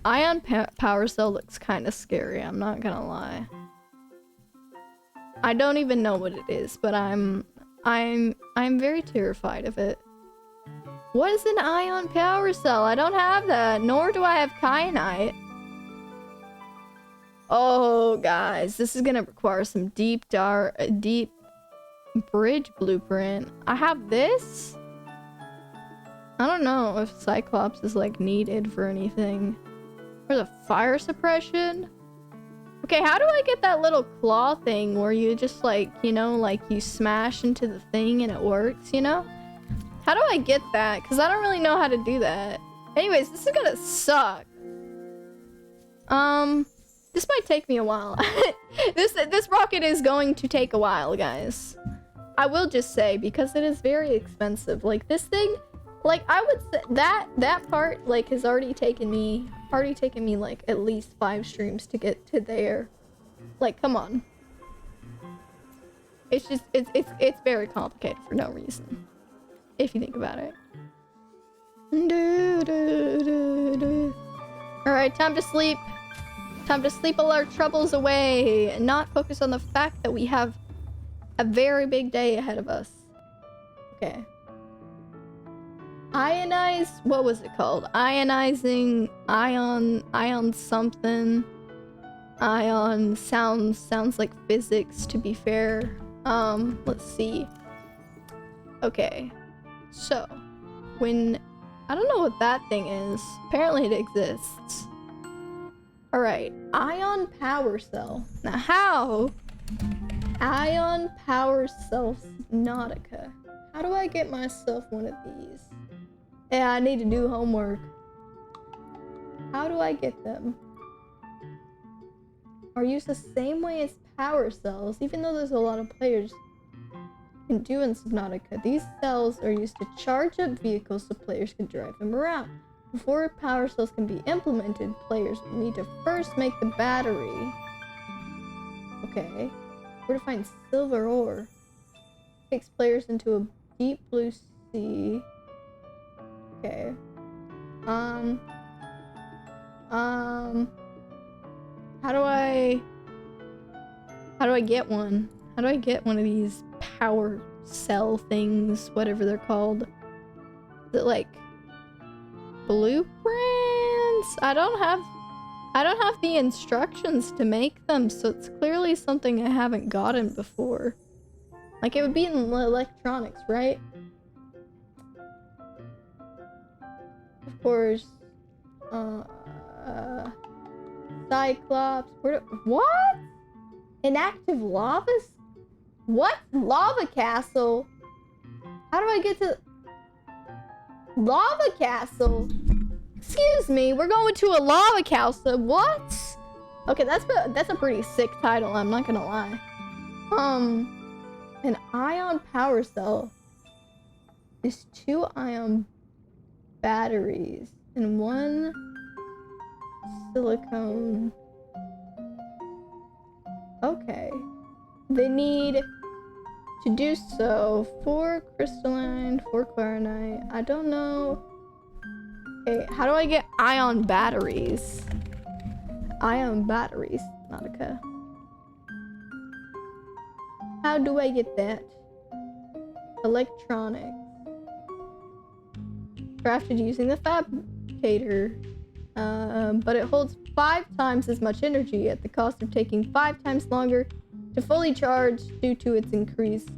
ion power cell looks kind of scary, I'm not gonna lie. I don't even know what it is, but I'm very terrified of it. What is an ion power cell? I don't have that, nor do I have kyanite. Oh, guys, this is gonna require some deep bridge blueprint. I have this? I don't know if Cyclops is like needed for anything. For the fire suppression? Okay, how do I get that little claw thing where you just like, you know, like you smash into the thing and it works, you know? How do I get that? Because I don't really know how to do that. Anyways, this is gonna suck. This might take me a while. This rocket is going to take a while, guys. I will just say, because it is very expensive. Like, this thing, like, I would say that part, like, has already taken me like at least 5 streams to get to there. Like, come on. It's just, it's very complicated for no reason. If you think about it. Alright, time to sleep. Time to sleep all our troubles away and not focus on the fact that we have a very big day ahead of us. Okay. Ionize, what was it called? Ionizing, ion something. Ion sounds like physics, to be fair. Let's see. Okay. So, when, I don't know what that thing is. Apparently it exists. Alright, ion power cell. Now how? Ion power cell Subnautica. How do I get myself one of these? Yeah, I need to do homework. How do I get them? Are used the same way as power cells, even though there's a lot of players can do in Subnautica. These cells are used to charge up vehicles so players can drive them around. Before power cells can be implemented, players will need to first make the battery. Okay. Where to find silver ore? Takes players into a deep blue sea. Okay. How do I get one? How do I get one of these power cell things, whatever they're called? Is it like blueprints? I don't have the instructions to make them, so it's clearly something I haven't gotten before. Like, it would be in electronics, right? Of course. Cyclops. What? Inactive lavas? What? Lava castle? How do I get to lava castle? Excuse me, we're going to a lava castle. What? Okay, that's a pretty sick title, I'm not gonna lie. An ion power cell is 2 ion batteries and 1 silicone. Okay. They need to do so 4 crystalline, 4 clarinite. I don't know. Okay, how do I get ion batteries? Ion batteries, Nautica. How do I get that? Electronics. Crafted using the fabricator. But it holds 5 times as much energy at the cost of taking 5 times longer to fully charge due to its increased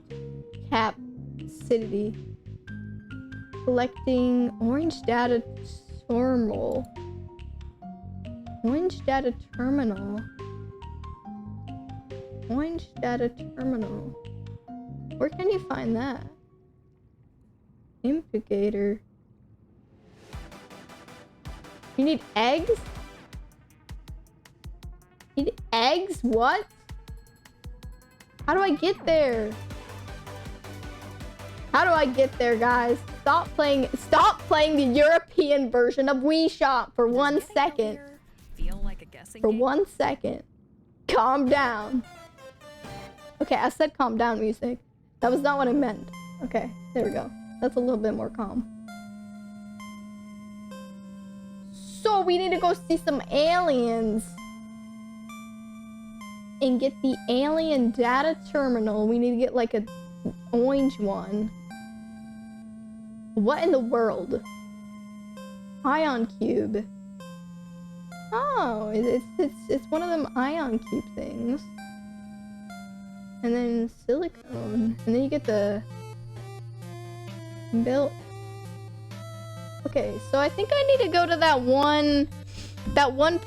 capacity. Collecting orange data terminal. Orange data terminal. Orange data terminal. Where can you find that? Implicator. You need eggs? You need eggs? What? How do I get there? How do I get there, guys? Stop playing the European version of Wii Shop for 1 second. Feel like a guessing For game? 1 second. Calm down. Okay, I said calm down music. That was not what I meant. Okay, there we go. That's a little bit more calm. So we need to go see some aliens. And get the alien data terminal. We need to get like a orange one. What in the world? Ion cube. Oh, it's one of them ion cube things. And then silicone. And then you get the built. Okay, so I think I need to go to that one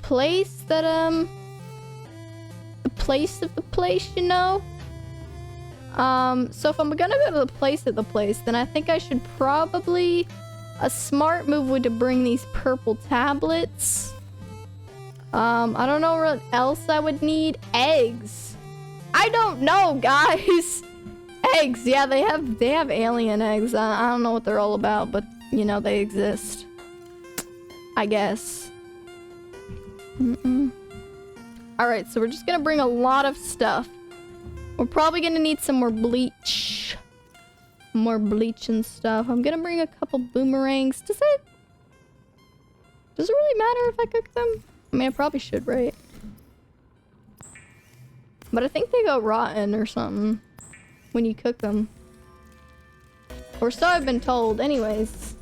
place that the place of the place, you know? So if I'm gonna go to the place of the place, then I think I should probably, a smart move would to bring these purple tablets. I don't know what else I would need. Eggs. I don't know, guys. Eggs. Yeah, they have alien eggs. I don't know what they're all about, but you know, they exist. I guess. Alright, so we're just gonna bring a lot of stuff. We're probably gonna need some more bleach. More bleach and stuff. I'm gonna bring a couple boomerangs. Does it really matter if I cook them? I mean, I probably should, right? But I think they go rotten or something when you cook them. Or so I've been told. Anyways.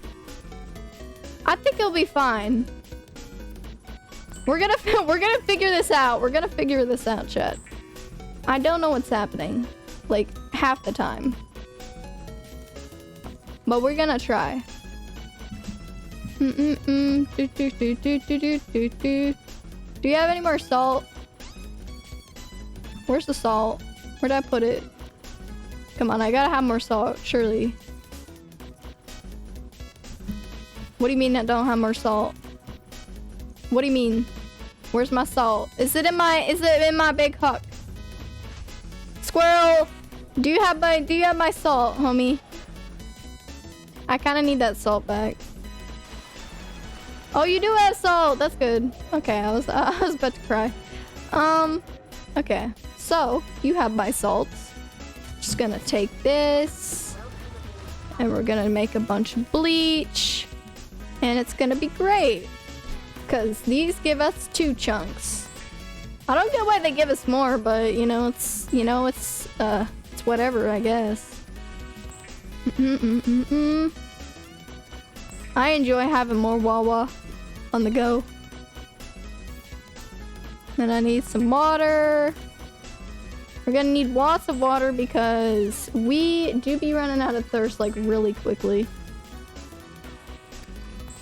I think it'll be fine. We're gonna figure this out. We're gonna figure this out, chat. I don't know what's happening. Like, half the time. But we're gonna try. Do you have any more salt? Where's the salt? Where'd I put it? Come on, I gotta have more salt, surely. What do you mean I don't have more salt? What do you mean? Where's my salt? Is it in my big huck? Squirrel! Do you have my salt, homie? I kinda need that salt back. Oh, you do have salt! That's good. Okay, I was about to cry. Okay. So, you have my salt. Just gonna take this. And we're gonna make a bunch of bleach. And it's gonna be great. Because these give us 2 chunks. I don't get why they give us more, but it's whatever, I guess. I enjoy having more Wawa on the go. Then I need some water. We're gonna need lots of water because we do be running out of thirst like really quickly.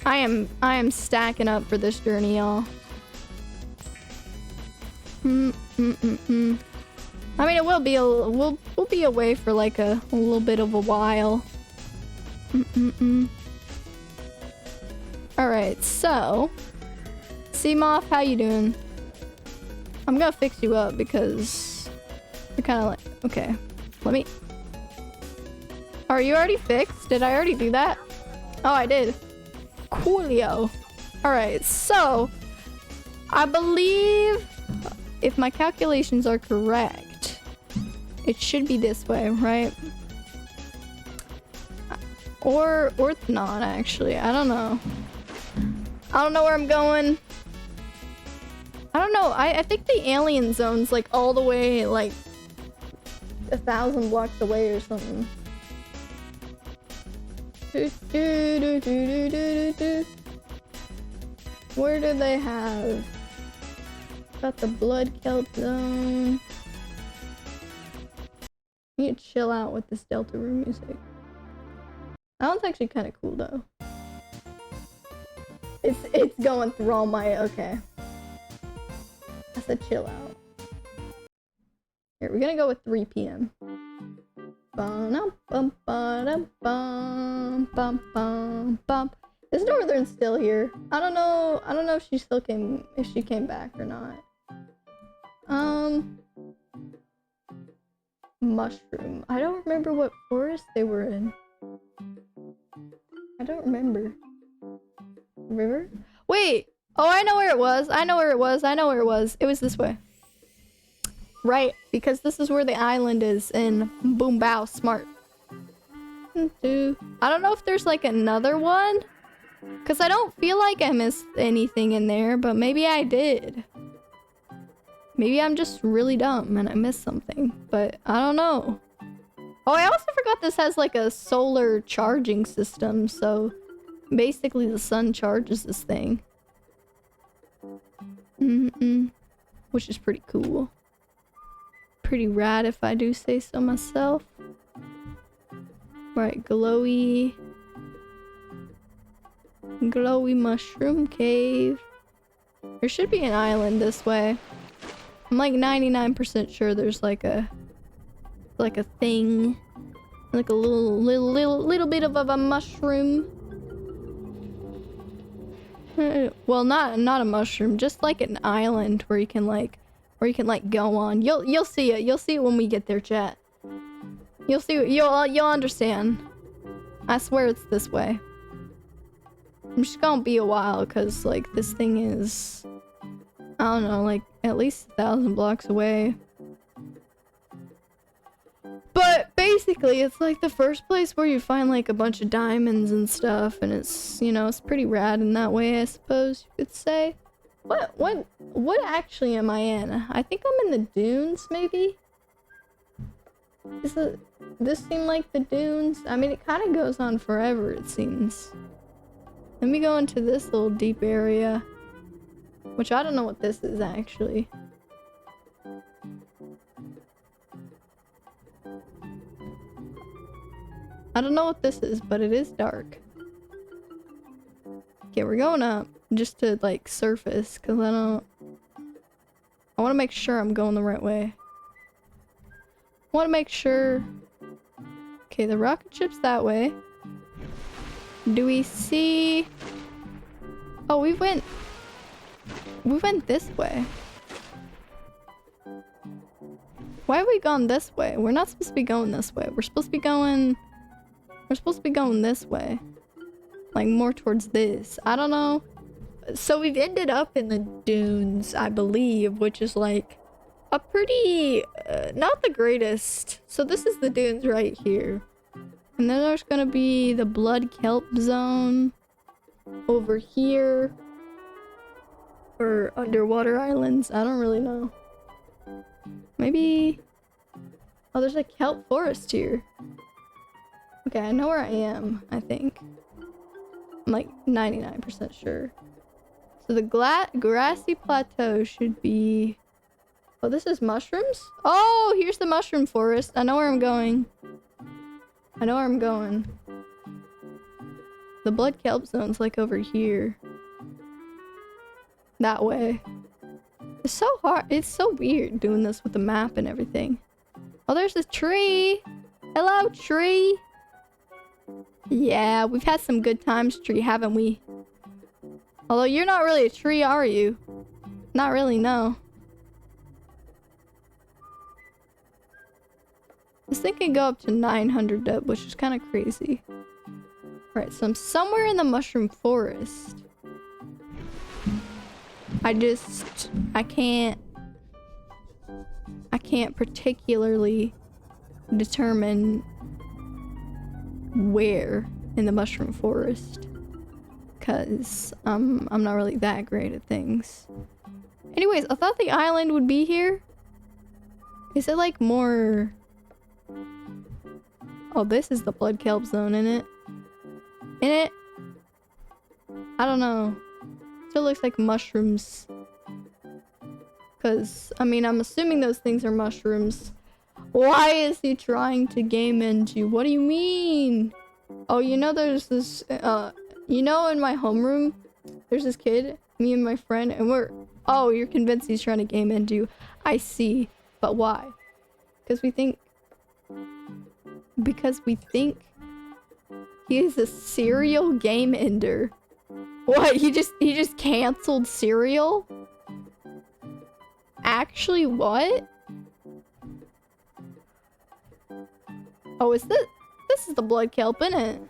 I am stacking up for this journey, y'all. I mean, it will be we'll be away for like a little bit of a while. All right, so Seamoth, how you doing? I'm gonna fix you up because you're kind of like okay. Let me. Are you already fixed? Did I already do that? Oh, I did. Coolio. Alright, so I believe if my calculations are correct, it should be this way, right? Or not, actually. I don't know. I don't know where I'm going. I don't know. I think the alien zone's like all the way like 1,000 blocks away or something. Where do they have? Got the blood kelp zone. You need to chill out with this Delta Room music. That one's actually kind of cool though. It's going through all my okay. I said chill out. Here, we're gonna go with 3 p.m. Is Northern still here? I don't know if she still came back or not. Mushroom. I don't remember what forest they were in. I don't remember. River? Wait! Oh, I know where it was. I know where it was. It was this way. Right, because this is where the island is in Boom Bow Smart. I don't know if there's like another one. Because I don't feel like I missed anything in there, but maybe I did. Maybe I'm just really dumb and I missed something, but I don't know. Oh, I also forgot this has like a solar charging system, so basically the sun charges this thing. Which is pretty cool. Pretty rad if I do say so myself. Right, glowy mushroom cave. There should be an island this way. I'm like 99% sure there's like a thing, like a little bit of a mushroom. Well, not a mushroom, just like an island where you can like go on. You'll see it. You'll see it when we get there, chat. You'll see. You'll understand. I swear it's this way. I'm just gonna be a while because like this thing is, I don't know, like at least 1,000 blocks away. But basically, it's like the first place where you find like a bunch of diamonds and stuff, and it's, you know, it's pretty rad in that way, I suppose you could say. What actually am I in? I think I'm in the dunes, maybe? This seem like the dunes? I mean, it kind of goes on forever, it seems. Let me go into this little deep area. Which I don't know what this is, actually. I don't know what this is, but it is dark. Okay, we're going up just to, like, surface, because I want to make sure I'm going the right way. I want to make sure... Okay, the rocket ship's that way. Do we see... Oh, we went this way. Why have we gone this way? We're not supposed to be going this way. We're supposed to be going this way. Like, more towards this. I don't know. So we've ended up in the dunes, I believe, which is like a pretty, not the greatest. So this is the dunes right here. And then there's gonna be the blood kelp zone over here. Or underwater islands. I don't really know. Maybe... Oh, there's a kelp forest here. Okay, I know where I am, I think. I'm like 99% sure. So the grassy plateau should be... Oh, this is mushrooms? Oh, here's the mushroom forest. I know where I'm going. I know where I'm going. The blood kelp zone's like over here. That way. It's so hard. It's so weird doing this with the map and everything. Oh, there's a tree. Hello, tree. Yeah, we've had some good times, tree, haven't we? Although you're not really a tree, are you? Not really, no. This thing can go up to 900 depth, which is kind of crazy. Right, so I'm somewhere in the mushroom forest. I can't particularly determine where in the mushroom forest, because I'm not really that great at things. Anyways, I thought the island would be here. Is it like more... Oh, this is the blood kelp zone, in it? I don't know. Still looks like mushrooms. Because, I mean, I'm assuming those things are mushrooms. Why is he trying to game end you? What do you mean? Oh, you know there's this, you know in my homeroom, there's this kid, me and my friend, and we're... Oh, you're convinced he's trying to game end you. I see. But why? Because we think he is a serial game ender. What? He just canceled serial? Actually, what? Oh, is this is the blood kelp, innit?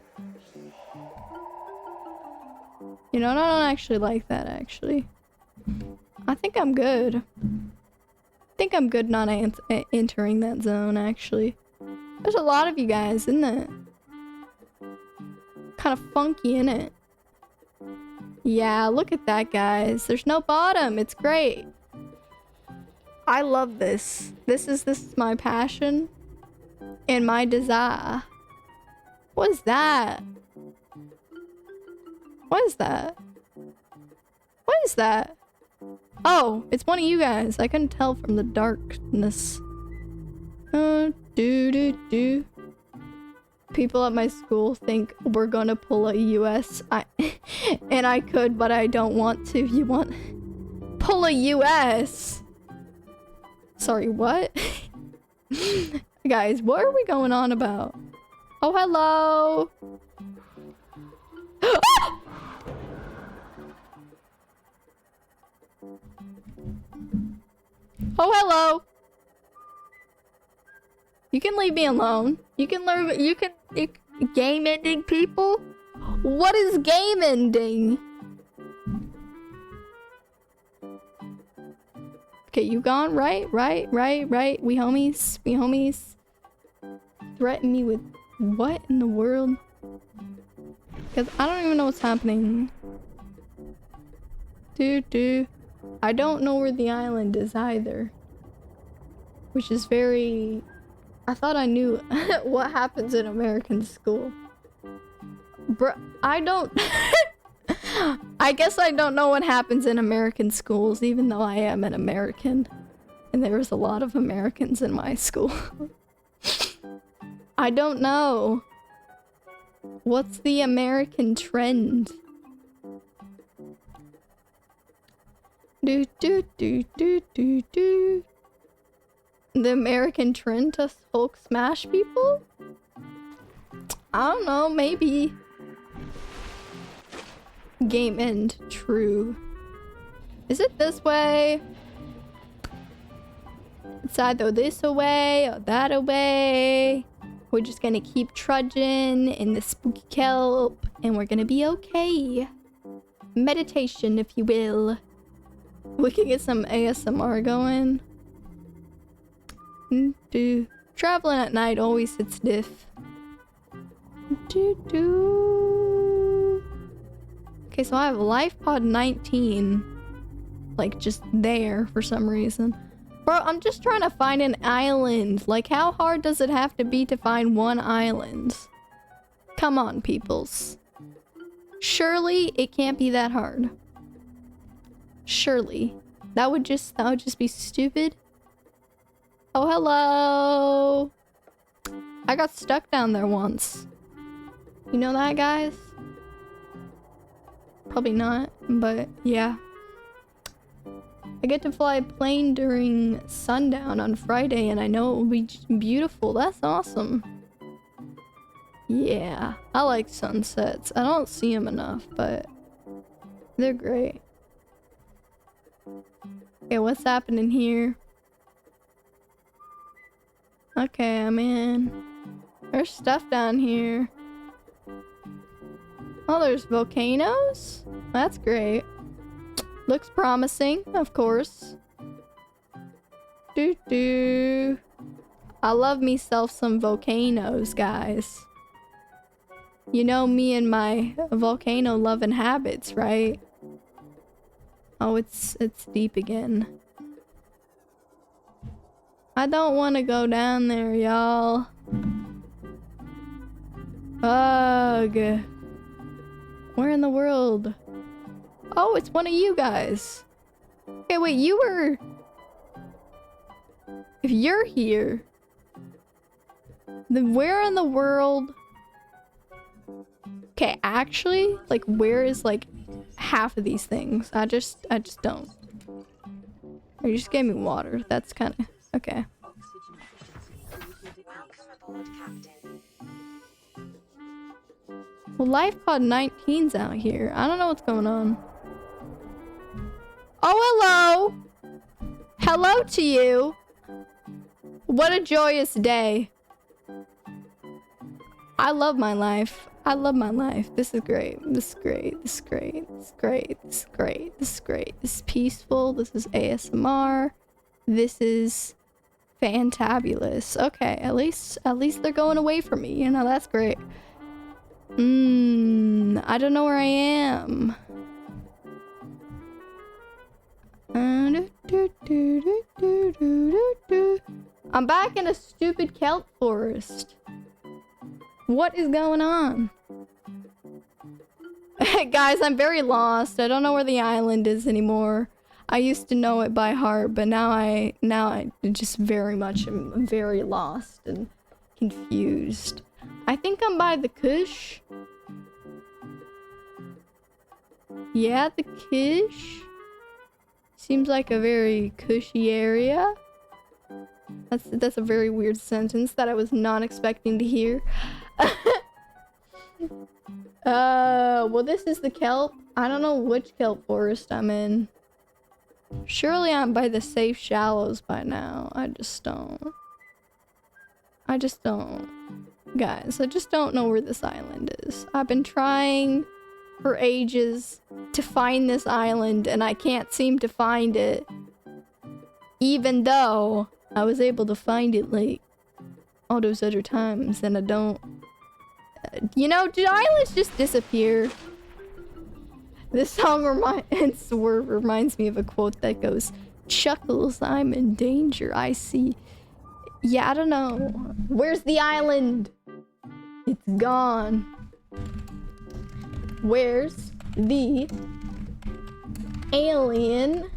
You know, I don't actually like that, actually. I think I'm good. I think I'm good not entering that zone, actually. There's a lot of you guys, isn't it? Kind of funky, innit? Yeah, look at that, guys. There's no bottom. It's great. I love this. This is my passion and my desire. What is that? What is that? What is that? Oh, it's one of you guys. I couldn't tell from the darkness. People at my school think we're gonna pull a US. And I could, but I don't want to. You want... Pull a US? Sorry, what? Guys, what are we going on about? Oh, hello! Oh, hello! You can leave me alone. You can learn. You can game ending people. What is game ending? Okay, you gone? Right. We homies. threaten me with what in the world? Because I don't even know what's happening. I don't know where the island is either. Which is very... I thought I knew what happens in American school. Bruh, I don't... I guess I don't know what happens in American schools, even though I am an American. And there was a lot of Americans in my school. I don't know. What's the American trend? The American trend to Hulk smash people? I don't know, maybe. Game end. True. Is it this way? It's either this away or that away. We're just gonna keep trudging in the spooky kelp and we're gonna be okay. Meditation, if you will. We can get some ASMR going. Traveling at night always hits diff. Okay, so I have life pod 19. Like, just there for some reason. Bro, I'm just trying to find an island. Like, how hard does it have to be to find one island? Come on, peoples. Surely it can't be that hard. Surely. That would just be stupid. Oh, hello. I got stuck down there once. You know that, guys? Probably not, but yeah. I get to fly a plane during sundown on Friday, and I know it will be beautiful. That's awesome. Yeah, I like sunsets. I don't see them enough, but they're great. Okay, what's happening here? Okay, I'm in. There's stuff down here. Oh, there's volcanoes? That's great. Looks promising, of course. I love myself some volcanoes, guys. You know me and my volcano loving habits, right? Oh, it's deep again. I don't want to go down there, y'all. Ugh. Where in the world? Oh, it's one of you guys. Okay, wait, you were... If you're here... Then where in the world... Okay, actually, like, where is, like, half of these things? I just don't. Oh, you just gave me water. That's kind of... Okay. Well, life pod 19's out here. I don't know what's going on. Oh, hello! Hello to you! What a joyous day. I love my life. I love my life. This is great. This is great. This is great. This is great. This is great. This is great. This is peaceful. This is ASMR. This is fantabulous. Okay, at least they're going away from me. You know, that's great. I don't know where I am. I'm back in a stupid kelp forest. What is going on? Guys, I'm very lost. I don't know where the island is anymore. I used to know it by heart, but now I just very much am very lost and confused. I think I'm by the Kush. Yeah, the Kush. Seems like a very cushy area. That's a very weird sentence that I was not expecting to hear. Well, this is the kelp. I don't know which kelp forest I'm in. Surely I'm by the safe shallows by now. I just don't. Guys, I just don't know where this island is. I've been trying for ages to find this island and I can't seem to find it. Even though I was able to find it like all those other times, and I don't. You know, do islands just disappear? This song reminds me of a quote that goes, "Chuckles, I'm in danger, I see." Yeah, I don't know. Where's the island? It's gone. Where's the alien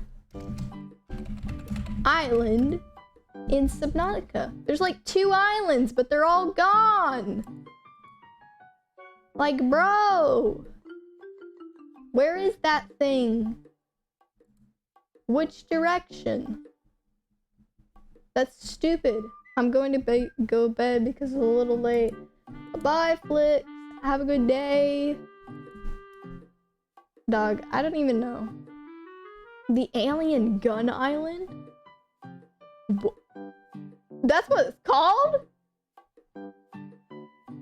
island in Subnautica? There's like 2 islands, but they're all gone. Like, bro. Where is that thing? Which direction? That's stupid. I'm going to go to bed because it's a little late. Bye, Flix. Have a good day. Dog, I don't even know. The Alien Gun Island? That's what it's called?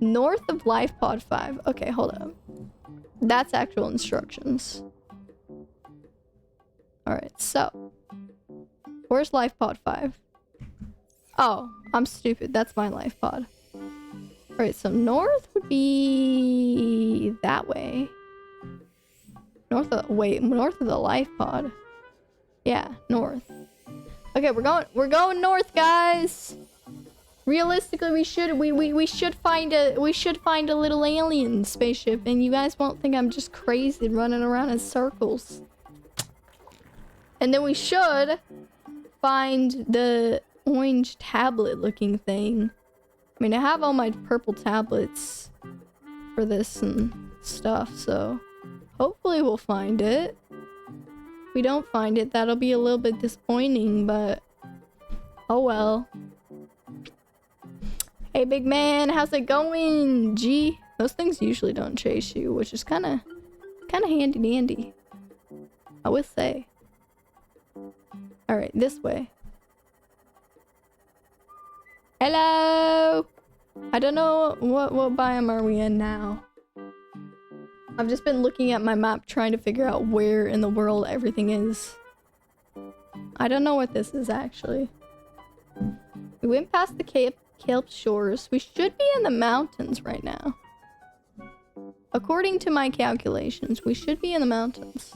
North of Life Pod 5. Okay, hold up. That's actual instructions. Alright, so. Where's Life Pod 5? Oh, I'm stupid. That's my life pod. Alright, so north would be that way. North of the life pod. Yeah, north. Okay, we're going north, guys. Realistically, we should find a little alien spaceship, and you guys won't think I'm just crazy running around in circles. And then we should find the orange tablet looking thing. I mean, I have all my purple tablets for this and stuff, so hopefully we'll find it. If we don't find it, that'll be a little bit disappointing, but oh well. Hey, big man, how's it going? G. Those things usually don't chase you, which is kind of handy dandy, I would say. All right, this way. Hello. I don't know what biome are we in now. I've just been looking at my map trying to figure out where in the world everything is. I don't know what this is actually. We went past the Kelp shores. We should be in the mountains right now. According to my calculations, we should be in the mountains.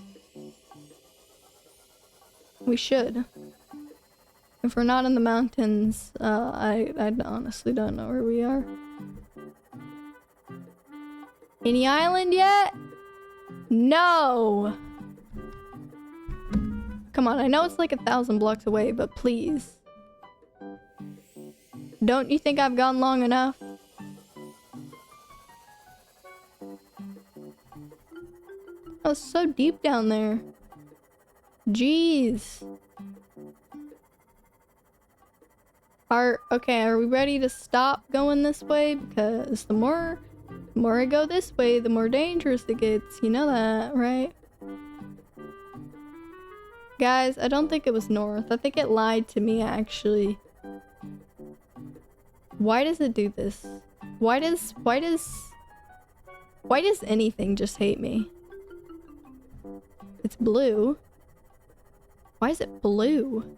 We should. If we're not in the mountains, I honestly don't know where we are. Any island yet? No! Come on, I know it's like 1,000 blocks away, but please. Don't you think I've gone long enough? Oh, it's so deep down there. Jeez. Okay, are we ready to stop going this way? Because the more I go this way, the more dangerous it gets. You know that, right? Guys, I don't think it was north. I think it lied to me, actually. Why does it do this? Why does anything just hate me? It's blue. Why is it blue?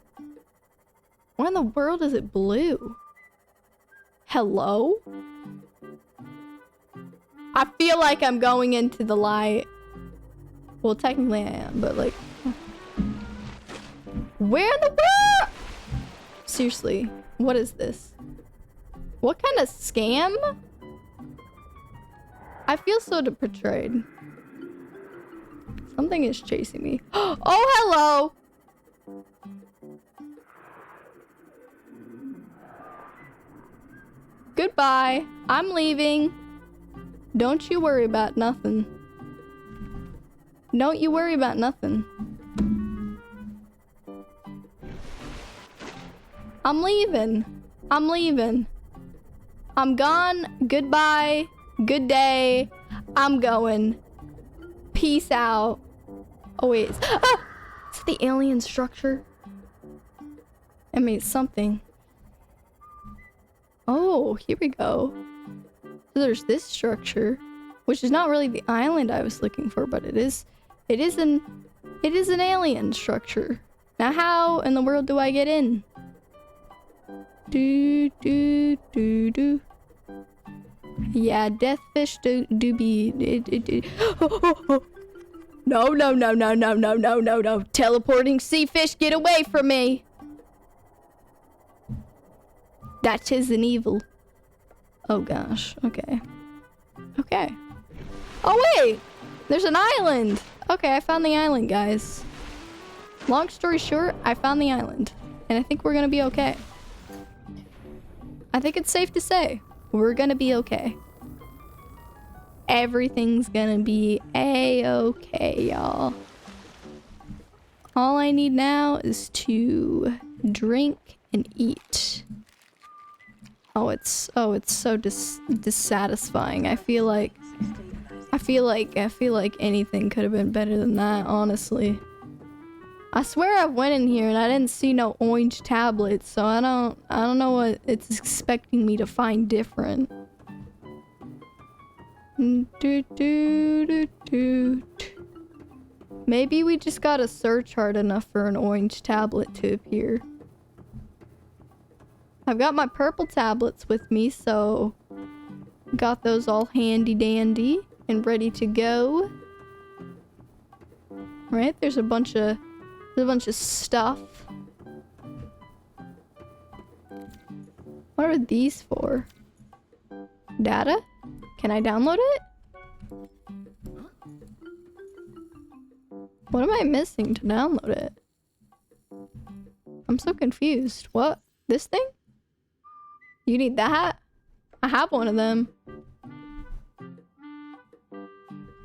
Why in the world is it blue? Hello? I feel like I'm going into the light. Well, technically I am, but like... Where in the world? Seriously, what is this? What kind of scam? I feel so betrayed. Something is chasing me. Oh, hello! Goodbye. I'm leaving. Don't you worry about nothing. Don't you worry about nothing. I'm leaving. I'm leaving. I'm gone. Goodbye. Good day. I'm going. Peace out. Oh wait. Is it the alien structure? I mean, it's something. Oh, here we go. So there's this structure, which is not really the island I was looking for, but it is an alien structure. Now how in the world do I get in? Do do do do. Yeah, deathfish do be. No, no, no, no, no, no, no, no, no. Teleporting sea fish, get away from me. That is an evil. Oh gosh, okay. Okay. Oh wait! There's an island! Okay, I found the island, guys. Long story short, I found the island. And I think we're gonna be okay. I think it's safe to say we're gonna be okay. Everything's gonna be a-okay, y'all. All I need now is to drink and eat. Oh, it's so dissatisfying. I feel like anything could have been better than that, honestly. I swear I went in here and I didn't see no orange tablets, so I don't know what it's expecting me to find different. Maybe we just gotta search hard enough for an orange tablet to appear. I've got my purple tablets with me, so got those all handy dandy and ready to go. Right? There's a bunch of stuff. What are these for? Data? Can I download it? What am I missing to download it? I'm so confused. What? This thing? You need that? I have one of them.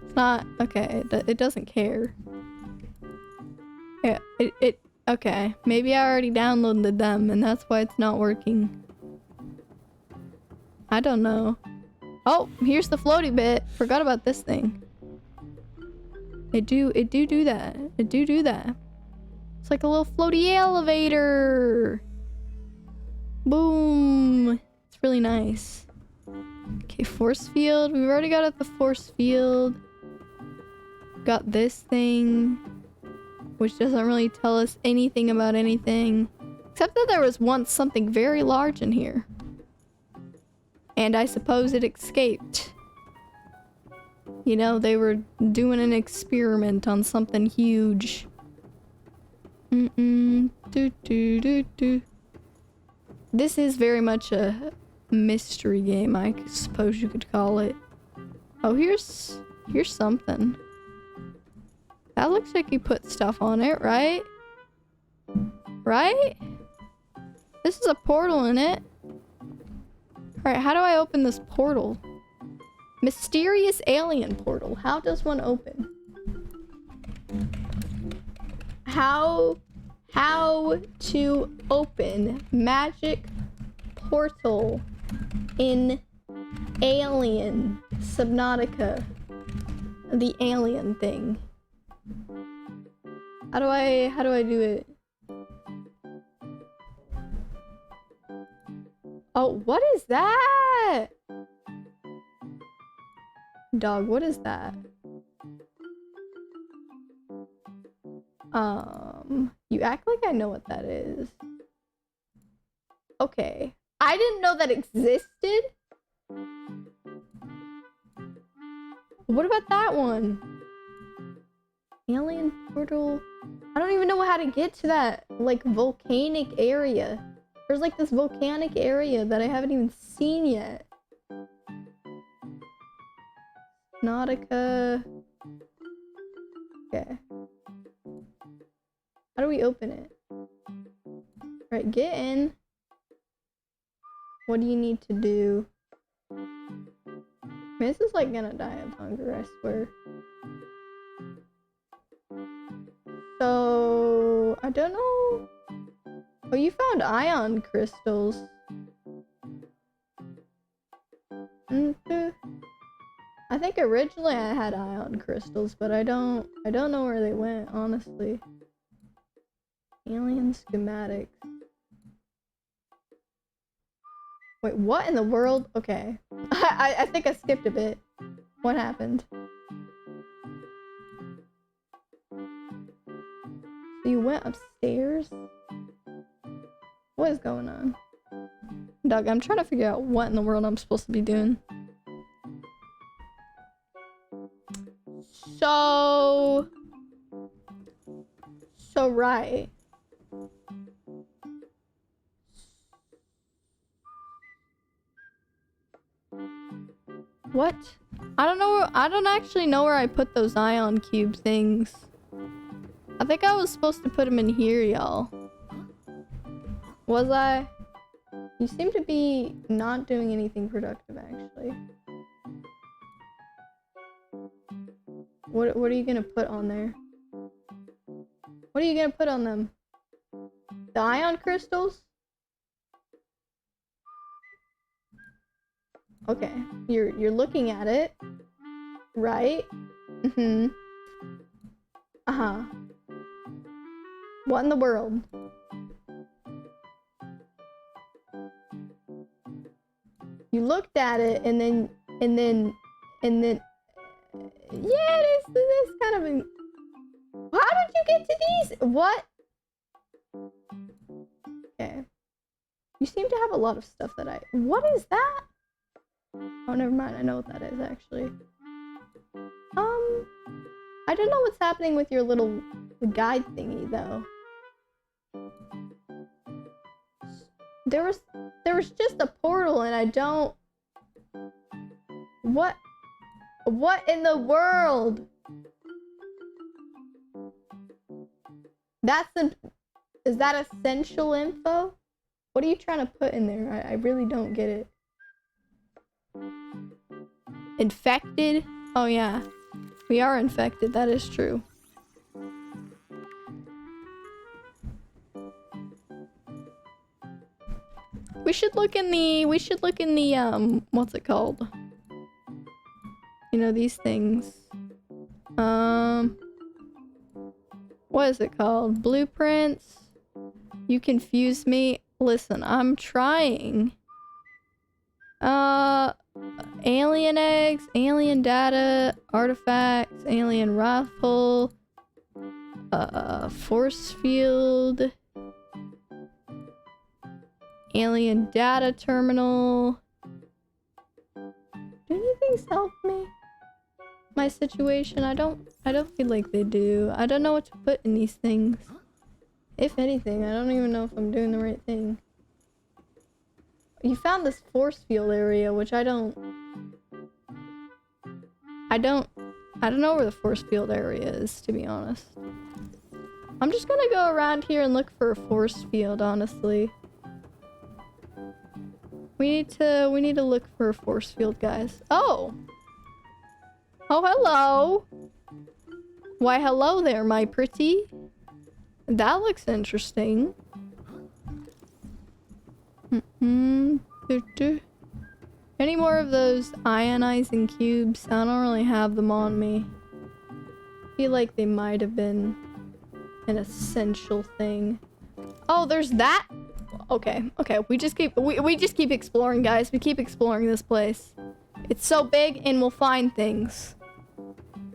It's not... Okay, it doesn't care. Yeah, okay. Maybe I already downloaded them and that's why it's not working. I don't know. Oh, here's the floaty bit. Forgot about this thing. It do that. It do that. It's like a little floaty elevator. Boom. It's really nice. Okay, force field. We've already got at the force field. Got this thing, which doesn't really tell us anything about anything. Except that there was once something very large in here. And I suppose it escaped. You know, they were doing an experiment on something huge. This is very much a mystery game, I suppose you could call it. Oh, here's something. That looks like you put stuff on it, right? Right? This is a portal in it. Alright, how do I open this portal? Mysterious alien portal. How does one open? How to open magic portal in Alien Subnautica. The alien thing. How do I do it? Oh, what is that? Dog, what is that? You act like I know what that is. Okay. I didn't know that existed. What about that one? Alien portal. I don't even know how to get to that, like, volcanic area. There's like this volcanic area that I haven't even seen yet. Nautica. Okay. How do we open it? Right, get in. What do you need to do? I mean, this is like gonna die of hunger, I swear. So, I don't know. Oh, you found ion crystals. I think originally I had ion crystals, but I don't know where they went, honestly. Alien schematics. Wait, what in the world? Okay. I think I skipped a bit. What happened? So you went upstairs? What is going on? Doug, I'm trying to figure out what in the world I'm supposed to be doing. So right. What? I don't actually know where I put those ion cube things. I think I was supposed to put them in here, y'all. Was I? You seem to be not doing anything productive, actually. What are you gonna put on there? What are you gonna put on them? The ion crystals? Okay, you're looking at it, right? Mm-hmm. Uh-huh. What in the world? You looked at it and then yeah, this is kind of an... How did you get to these? What? Okay. You seem to have a lot of stuff that I... What is that? Oh, never mind. I know what that is, actually. I don't know what's happening with your little guide thingy, though. There was just a portal, and I don't... What in the world? Is that essential info? What are you trying to put in there? I really don't get it. Infected? Oh yeah. We are infected, that is true. We should look in the what's it called? You know, these things. What is it called? Blueprints? You confuse me. Listen, I'm trying. Alien eggs, alien data, artifacts, alien rifle, force field, alien data terminal. Do any things help me? My situation? I don't feel like they do. I don't know what to put in these things. If anything, I don't even know if I'm doing the right thing. You found this force field area, which I don't know where the force field area is, to be honest. I'm just gonna go around here and look for a force field, honestly. We need to look for a force field, guys. Oh! Oh, hello! Why, hello there, my pretty. That looks interesting. Any more of those ionizing cubes? I don't really have them on me. I feel like they might have been an essential thing. Oh, there's that? Okay, we just keep exploring, guys. We keep exploring this place. It's so big and we'll find things.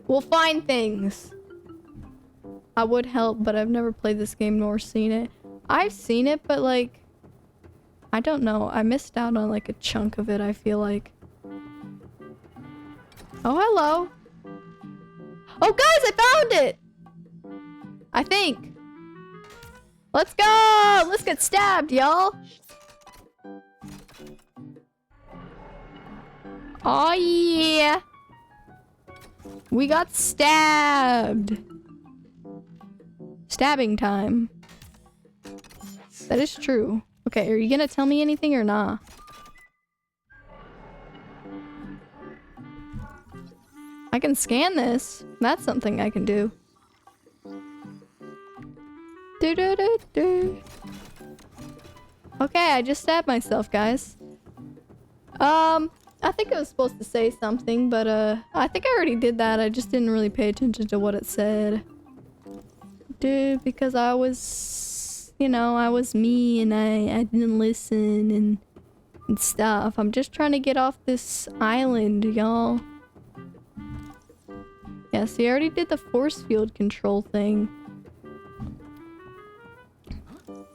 We'll find things. I would help, but I've never played this game nor seen it. I've seen it, but like, I don't know. I missed out on like a chunk of it, I feel like. Oh, hello. Oh, guys, I found it! I think. Let's go! Let's get stabbed, y'all. Oh, yeah. We got stabbed. Stabbing time. That is true. Okay, are you gonna tell me anything or nah? I can scan this. That's something I can do. Okay, I just stabbed myself, guys. I think I was supposed to say something, but I think I already did that. I just didn't really pay attention to what it said. Dude, because I was, you know, I was me and I didn't listen and stuff. I'm just trying to get off this island, y'all. Yeah, see, I already did the force field control thing.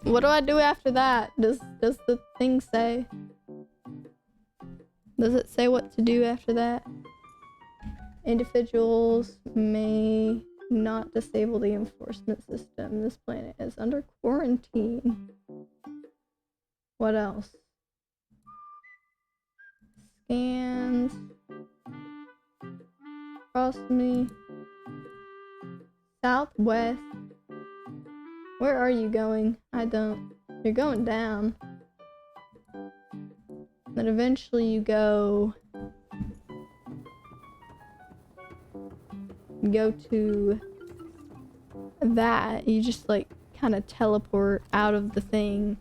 What do I do after that? Does the thing say? Does it say what to do after that? Individuals may not disable the enforcement system. This planet is under quarantine. What else? Scans. Cross me. Southwest. Where are you going? I don't. You're going down. Then eventually you go to that. You just like kind of teleport out of the thing.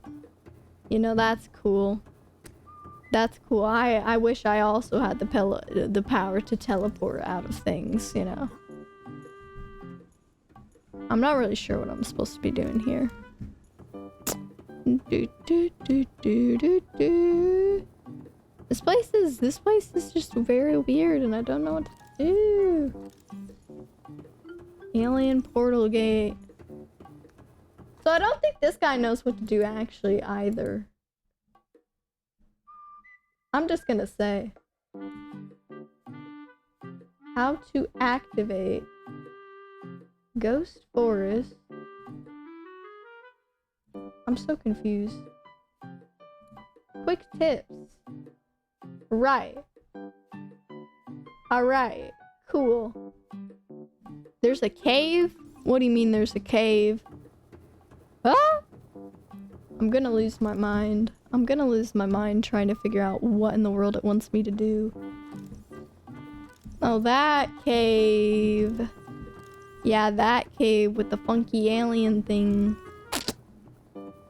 You know, that's cool. That's cool. I wish I also had the power to teleport out of things, you know. I'm not really sure what I'm supposed to be doing here. This place is just very weird and I don't know what to do. Alien portal gate. So I don't think this guy knows what to do actually either. I'm just gonna say how to activate Ghost Forest. I'm so confused. Quick tips. Right. Alright. Cool. There's a cave? What do you mean there's a cave? Ah! I'm gonna lose my mind. I'm gonna lose my mind trying to figure out what in the world it wants me to do. Oh, that cave. Yeah, that cave with the funky alien thing.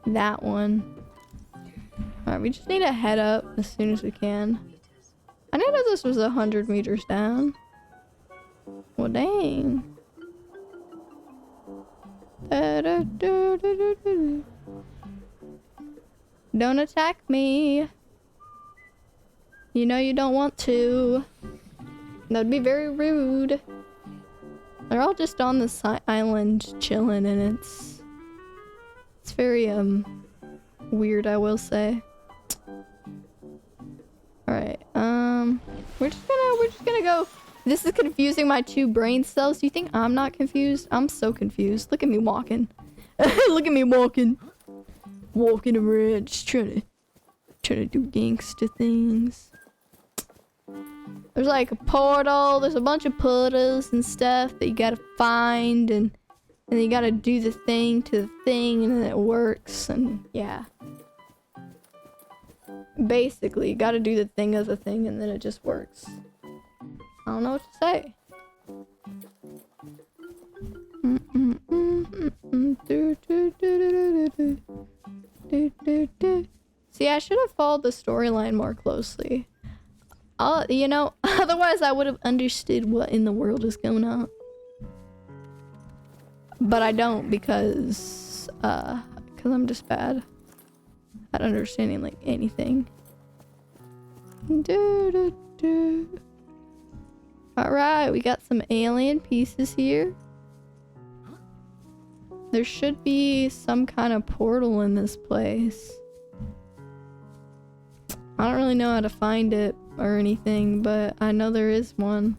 That one. Alright, we just need to head up as soon as we can. I didn't know this was 100 meters down. Well, dang. Don't attack me. You know you don't want to. That'd be very rude. They're all just on this island chilling and it's very weird, I will say. Alright, we're just gonna go. This is confusing my two brain cells. Do you think I'm not confused? I'm so confused. Look at me walking. Look at me walking. Walking around, just trying to do gangsta things. There's like a portal, there's a bunch of portals and stuff that you gotta find and then you gotta do the thing to the thing and then it works and yeah. Basically, you gotta do the thing as a thing and then it just works. I don't know what to say. See, I should have followed the storyline more closely. You know, otherwise I would have understood what in the world is going on. But I don't because I'm just bad at understanding like anything. Alright, we got some alien pieces here. There should be some kind of portal in this place. I don't really know how to find it or anything, but I know there is one.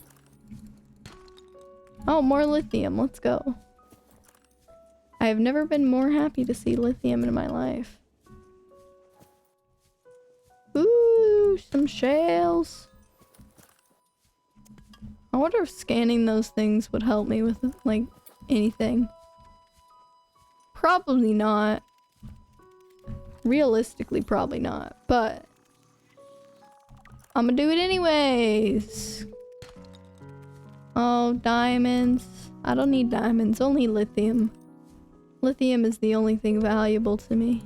Oh, more lithium. Let's go. I have never been more happy to see lithium in my life. Ooh, some shells. I wonder if scanning those things would help me with, like, anything. Probably not. Realistically, probably not, but I'm gonna do it anyways. Oh, diamonds. I don't need diamonds, only lithium. Lithium is the only thing valuable to me.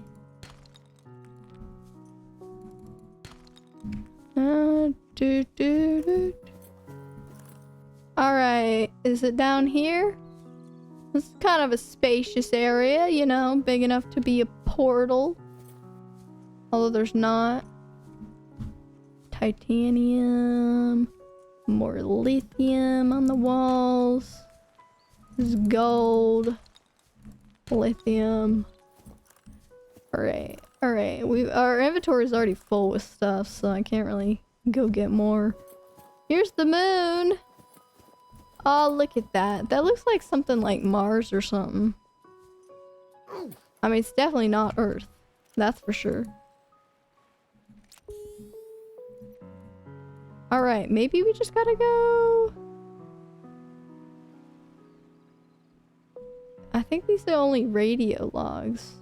Alright, is it down here? This is kind of a spacious area, you know, big enough to be a portal. Although there's not. Titanium. More lithium on the walls. There's gold. Lithium. Alright, alright. Our inventory is already full with stuff, so I can't really go get more. Here's the moon. Oh, look at that. That looks like something like Mars or something. I mean, it's definitely not Earth. That's for sure. Alright, maybe we just gotta go... I think these are only radio logs.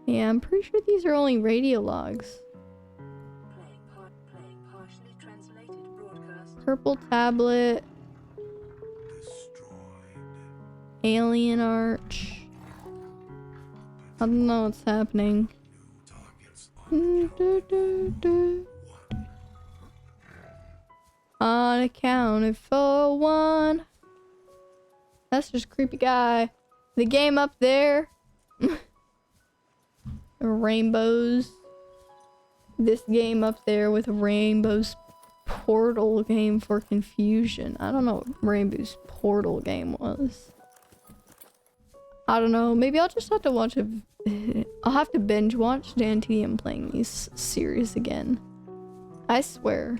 Yeah, I'm pretty sure these are only radio logs. Purple tablet. Alien arch. I don't know what's happening. On a count of 4, 1. That's just a creepy guy. The game up there. Rainbows. This game up there with rainbows. Portal game for confusion. I don't know what Rainbow's Portal game was. I don't know. Maybe I'll just have to watch a... I'll have to binge watch Dan TDM playing these series again. I swear.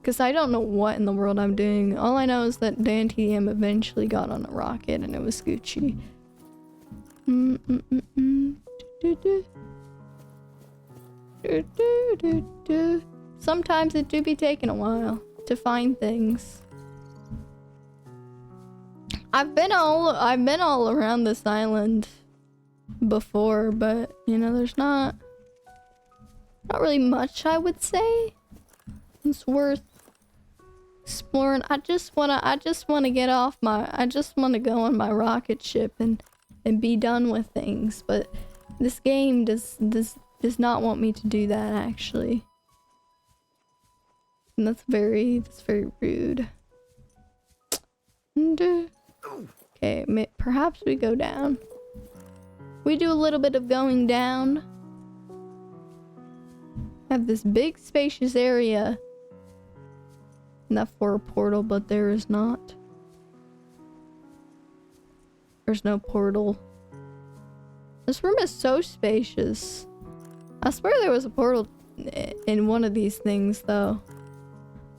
Because I don't know what in the world I'm doing. All I know is that Dan TDM eventually got on a rocket and it was Gucci. Sometimes it do be taking a while to find things. I've been all around this island before, but you know, there's not really much, I would say. It's worth exploring. I just wanna get off my, I just wanna go on my rocket ship and be done with things, but this game does not want me to do that, actually. And that's very rude. Okay, perhaps we go down. We do a little bit of going down. Have this big spacious area. Enough for a portal, but there is not. There's no portal. This room is so spacious. I swear there was a portal in one of these things, though.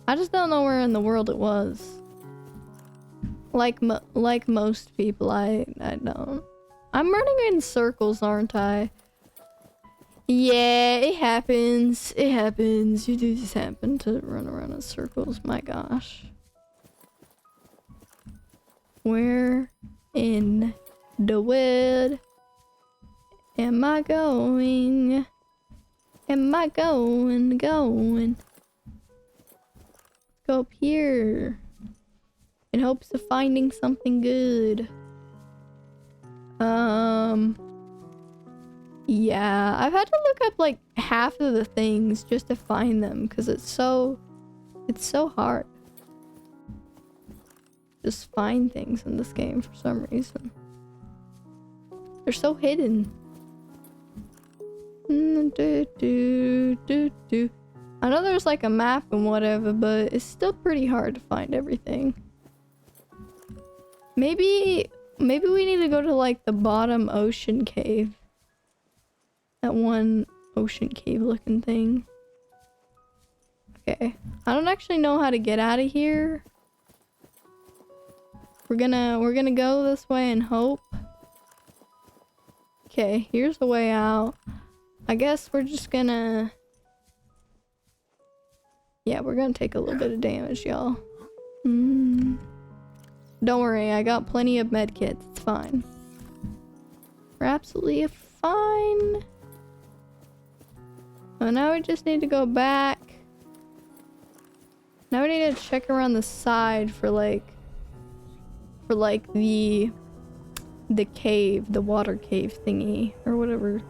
I just don't know where in the world it was. Like most people, I don't. I'm running in circles, aren't I? Yeah, it happens. It happens. You do just happen to run around in circles. My gosh. Where in the world am I going? Am I going? Go up here in hopes of finding something good. Yeah, I've had to look up like half of the things just to find them because it's so hard. Just find things in this game for some reason. They're so hidden. I know there's like a map and whatever, but it's still pretty hard to find everything. Maybe we need to go to like the bottom ocean cave. That one ocean cave looking thing. Okay. I don't actually know how to get out of here. We're gonna go this way and hope. Okay, here's the way out. I guess we're just gonna... Yeah, we're gonna take a little bit of damage, y'all. Don't worry, I got plenty of medkits. It's fine. We're absolutely fine. Oh, now we just need to go back. Now we need to check around the side for like the cave, the water cave thingy or whatever.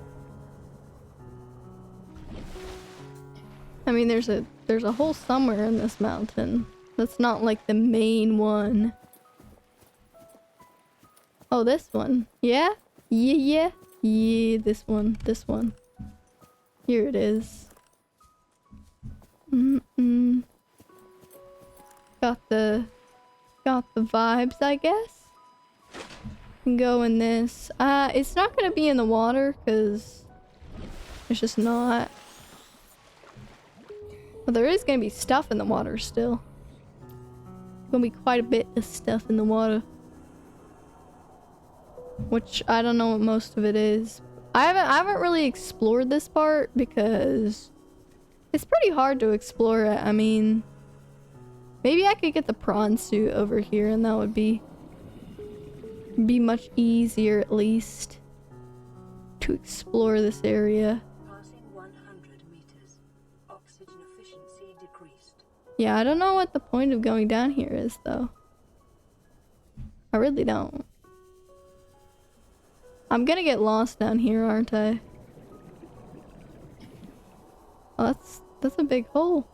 I mean, there's a hole somewhere in this mountain. That's not like the main one. Oh, this one. Yeah? Yeah, this one. Here it is. Got the vibes, I guess. Can go in this. It's not gonna be in the water because it's just not. Well, there is gonna be stuff in the water still. Gonna be quite a bit of stuff in the water. Which I don't know what most of it is. I haven't really explored this part because it's pretty hard to explore it. I mean, maybe I could get the prawn suit over here and that would be much easier at least to explore this area. Passing 100 meters. Oxygen efficiency decreased. Yeah, I don't know what the point of going down here is though. I really don't. I'm gonna get lost down here, aren't I? Oh, that's a big hole.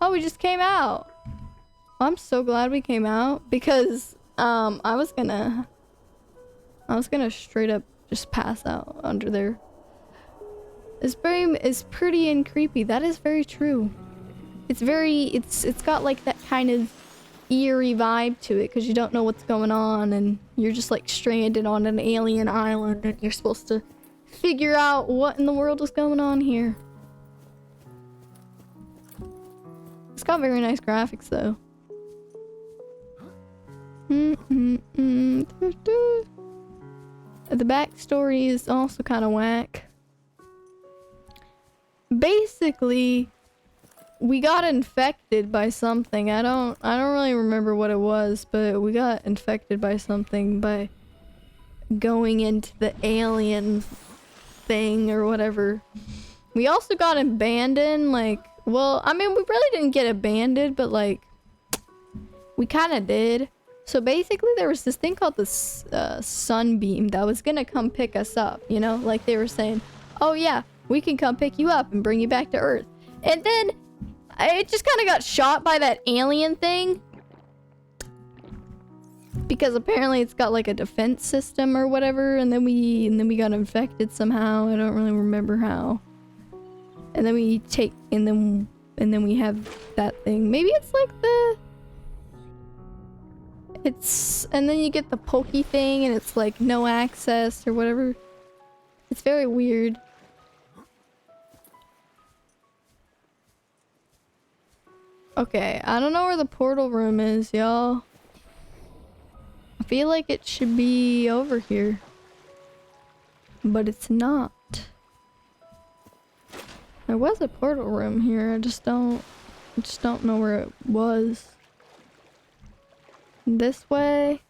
Oh, we just came out. I'm so glad we came out because I was gonna straight up just pass out under there. It's pretty and creepy. That is very true. It's got like that kind of eerie vibe to it because you don't know what's going on and you're just like stranded on an alien island and you're supposed to figure out what in the world is going on here. It's got very nice graphics though. The backstory is also kind of whack. Basically, we got infected by something. I don't really remember what it was, but we got infected by something by going into the alien thing or whatever. We also got abandoned, like, well, I mean, we really didn't get abandoned, but like, we kind of did. So basically there was this thing called the sunbeam that was gonna come pick us up, you know? Like they were saying, oh yeah, we can come pick you up and bring you back to Earth. And then it just kind of got shot by that alien thing. Because apparently it's got like a defense system or whatever, and then we got infected somehow. I don't really remember how. And then we take and then we have that thing. Maybe it's like and then you get the pokey thing and it's like no access or whatever. It's very weird. Okay, I don't know where the portal room is, y'all. I feel like it should be over here. But it's not. There was a portal room here, I just don't know where it was. This way.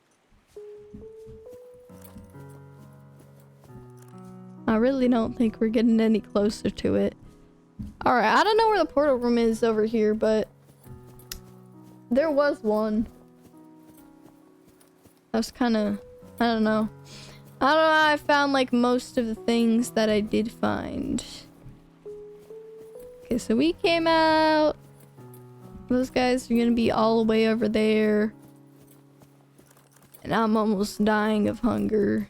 I really don't think we're getting any closer to it. Alright, I don't know where the portal room is over here, but there was one. I was kind of, I don't know. I found like most of the things that I did find. Okay, so we came out. Those guys are gonna be all the way over there. And I'm almost dying of hunger.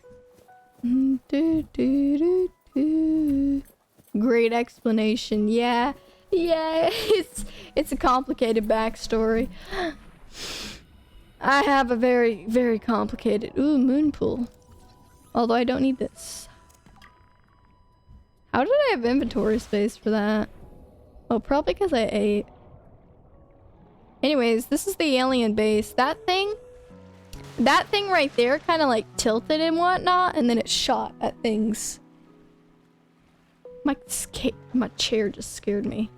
Great explanation. Yeah, it's a complicated backstory. I have a very, very complicated... Ooh, moon pool. Although I don't need this. How did I have inventory space for that? Oh, probably because I ate. Anyways, this is the alien base. That thing right there kind of like tilted and whatnot, and then it shot at things. My chair just scared me.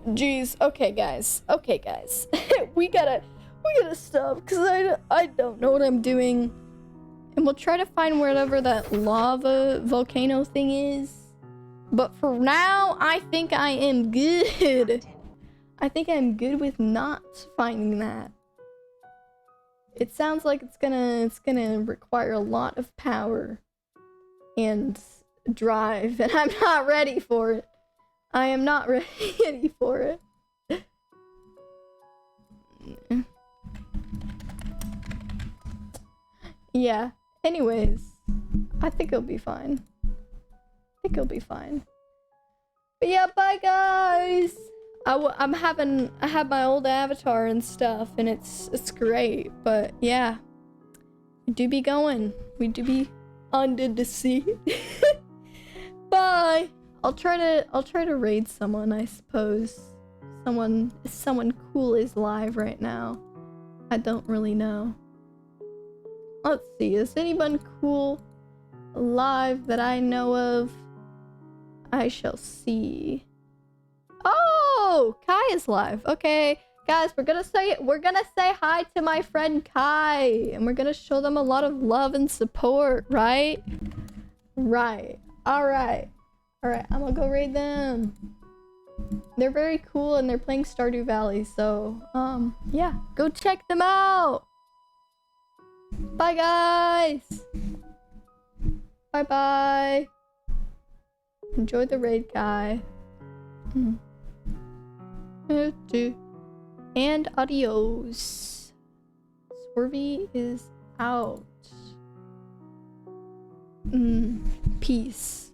Jeez. Okay, guys. we gotta stop because I don't know what I'm doing. And we'll try to find wherever that lava volcano thing is. But for now, I think I am good. I think I'm good with not finding that. It sounds like it's gonna require a lot of power and drive, and I'm not ready for it. I am not ready for it. Yeah. Anyways, I think it'll be fine. But yeah, bye guys. I have my old avatar and stuff, and it's great. But yeah, we do be going. We do be under the sea. Bye. I'll try to raid someone, I suppose. Someone cool is live right now. I don't really know. Let's see, is anyone cool alive that I know of? I shall see. Oh, Kai is live. Okay, guys, we're gonna say hi to my friend Kai, and we're gonna show them a lot of love and support, right? Right. All right. All right. I'm gonna go raid them. They're very cool, and they're playing Stardew Valley. So, yeah, go check them out. Bye, guys. Bye, bye. Enjoy the raid, Kai. And adios. Swervy is out. Peace.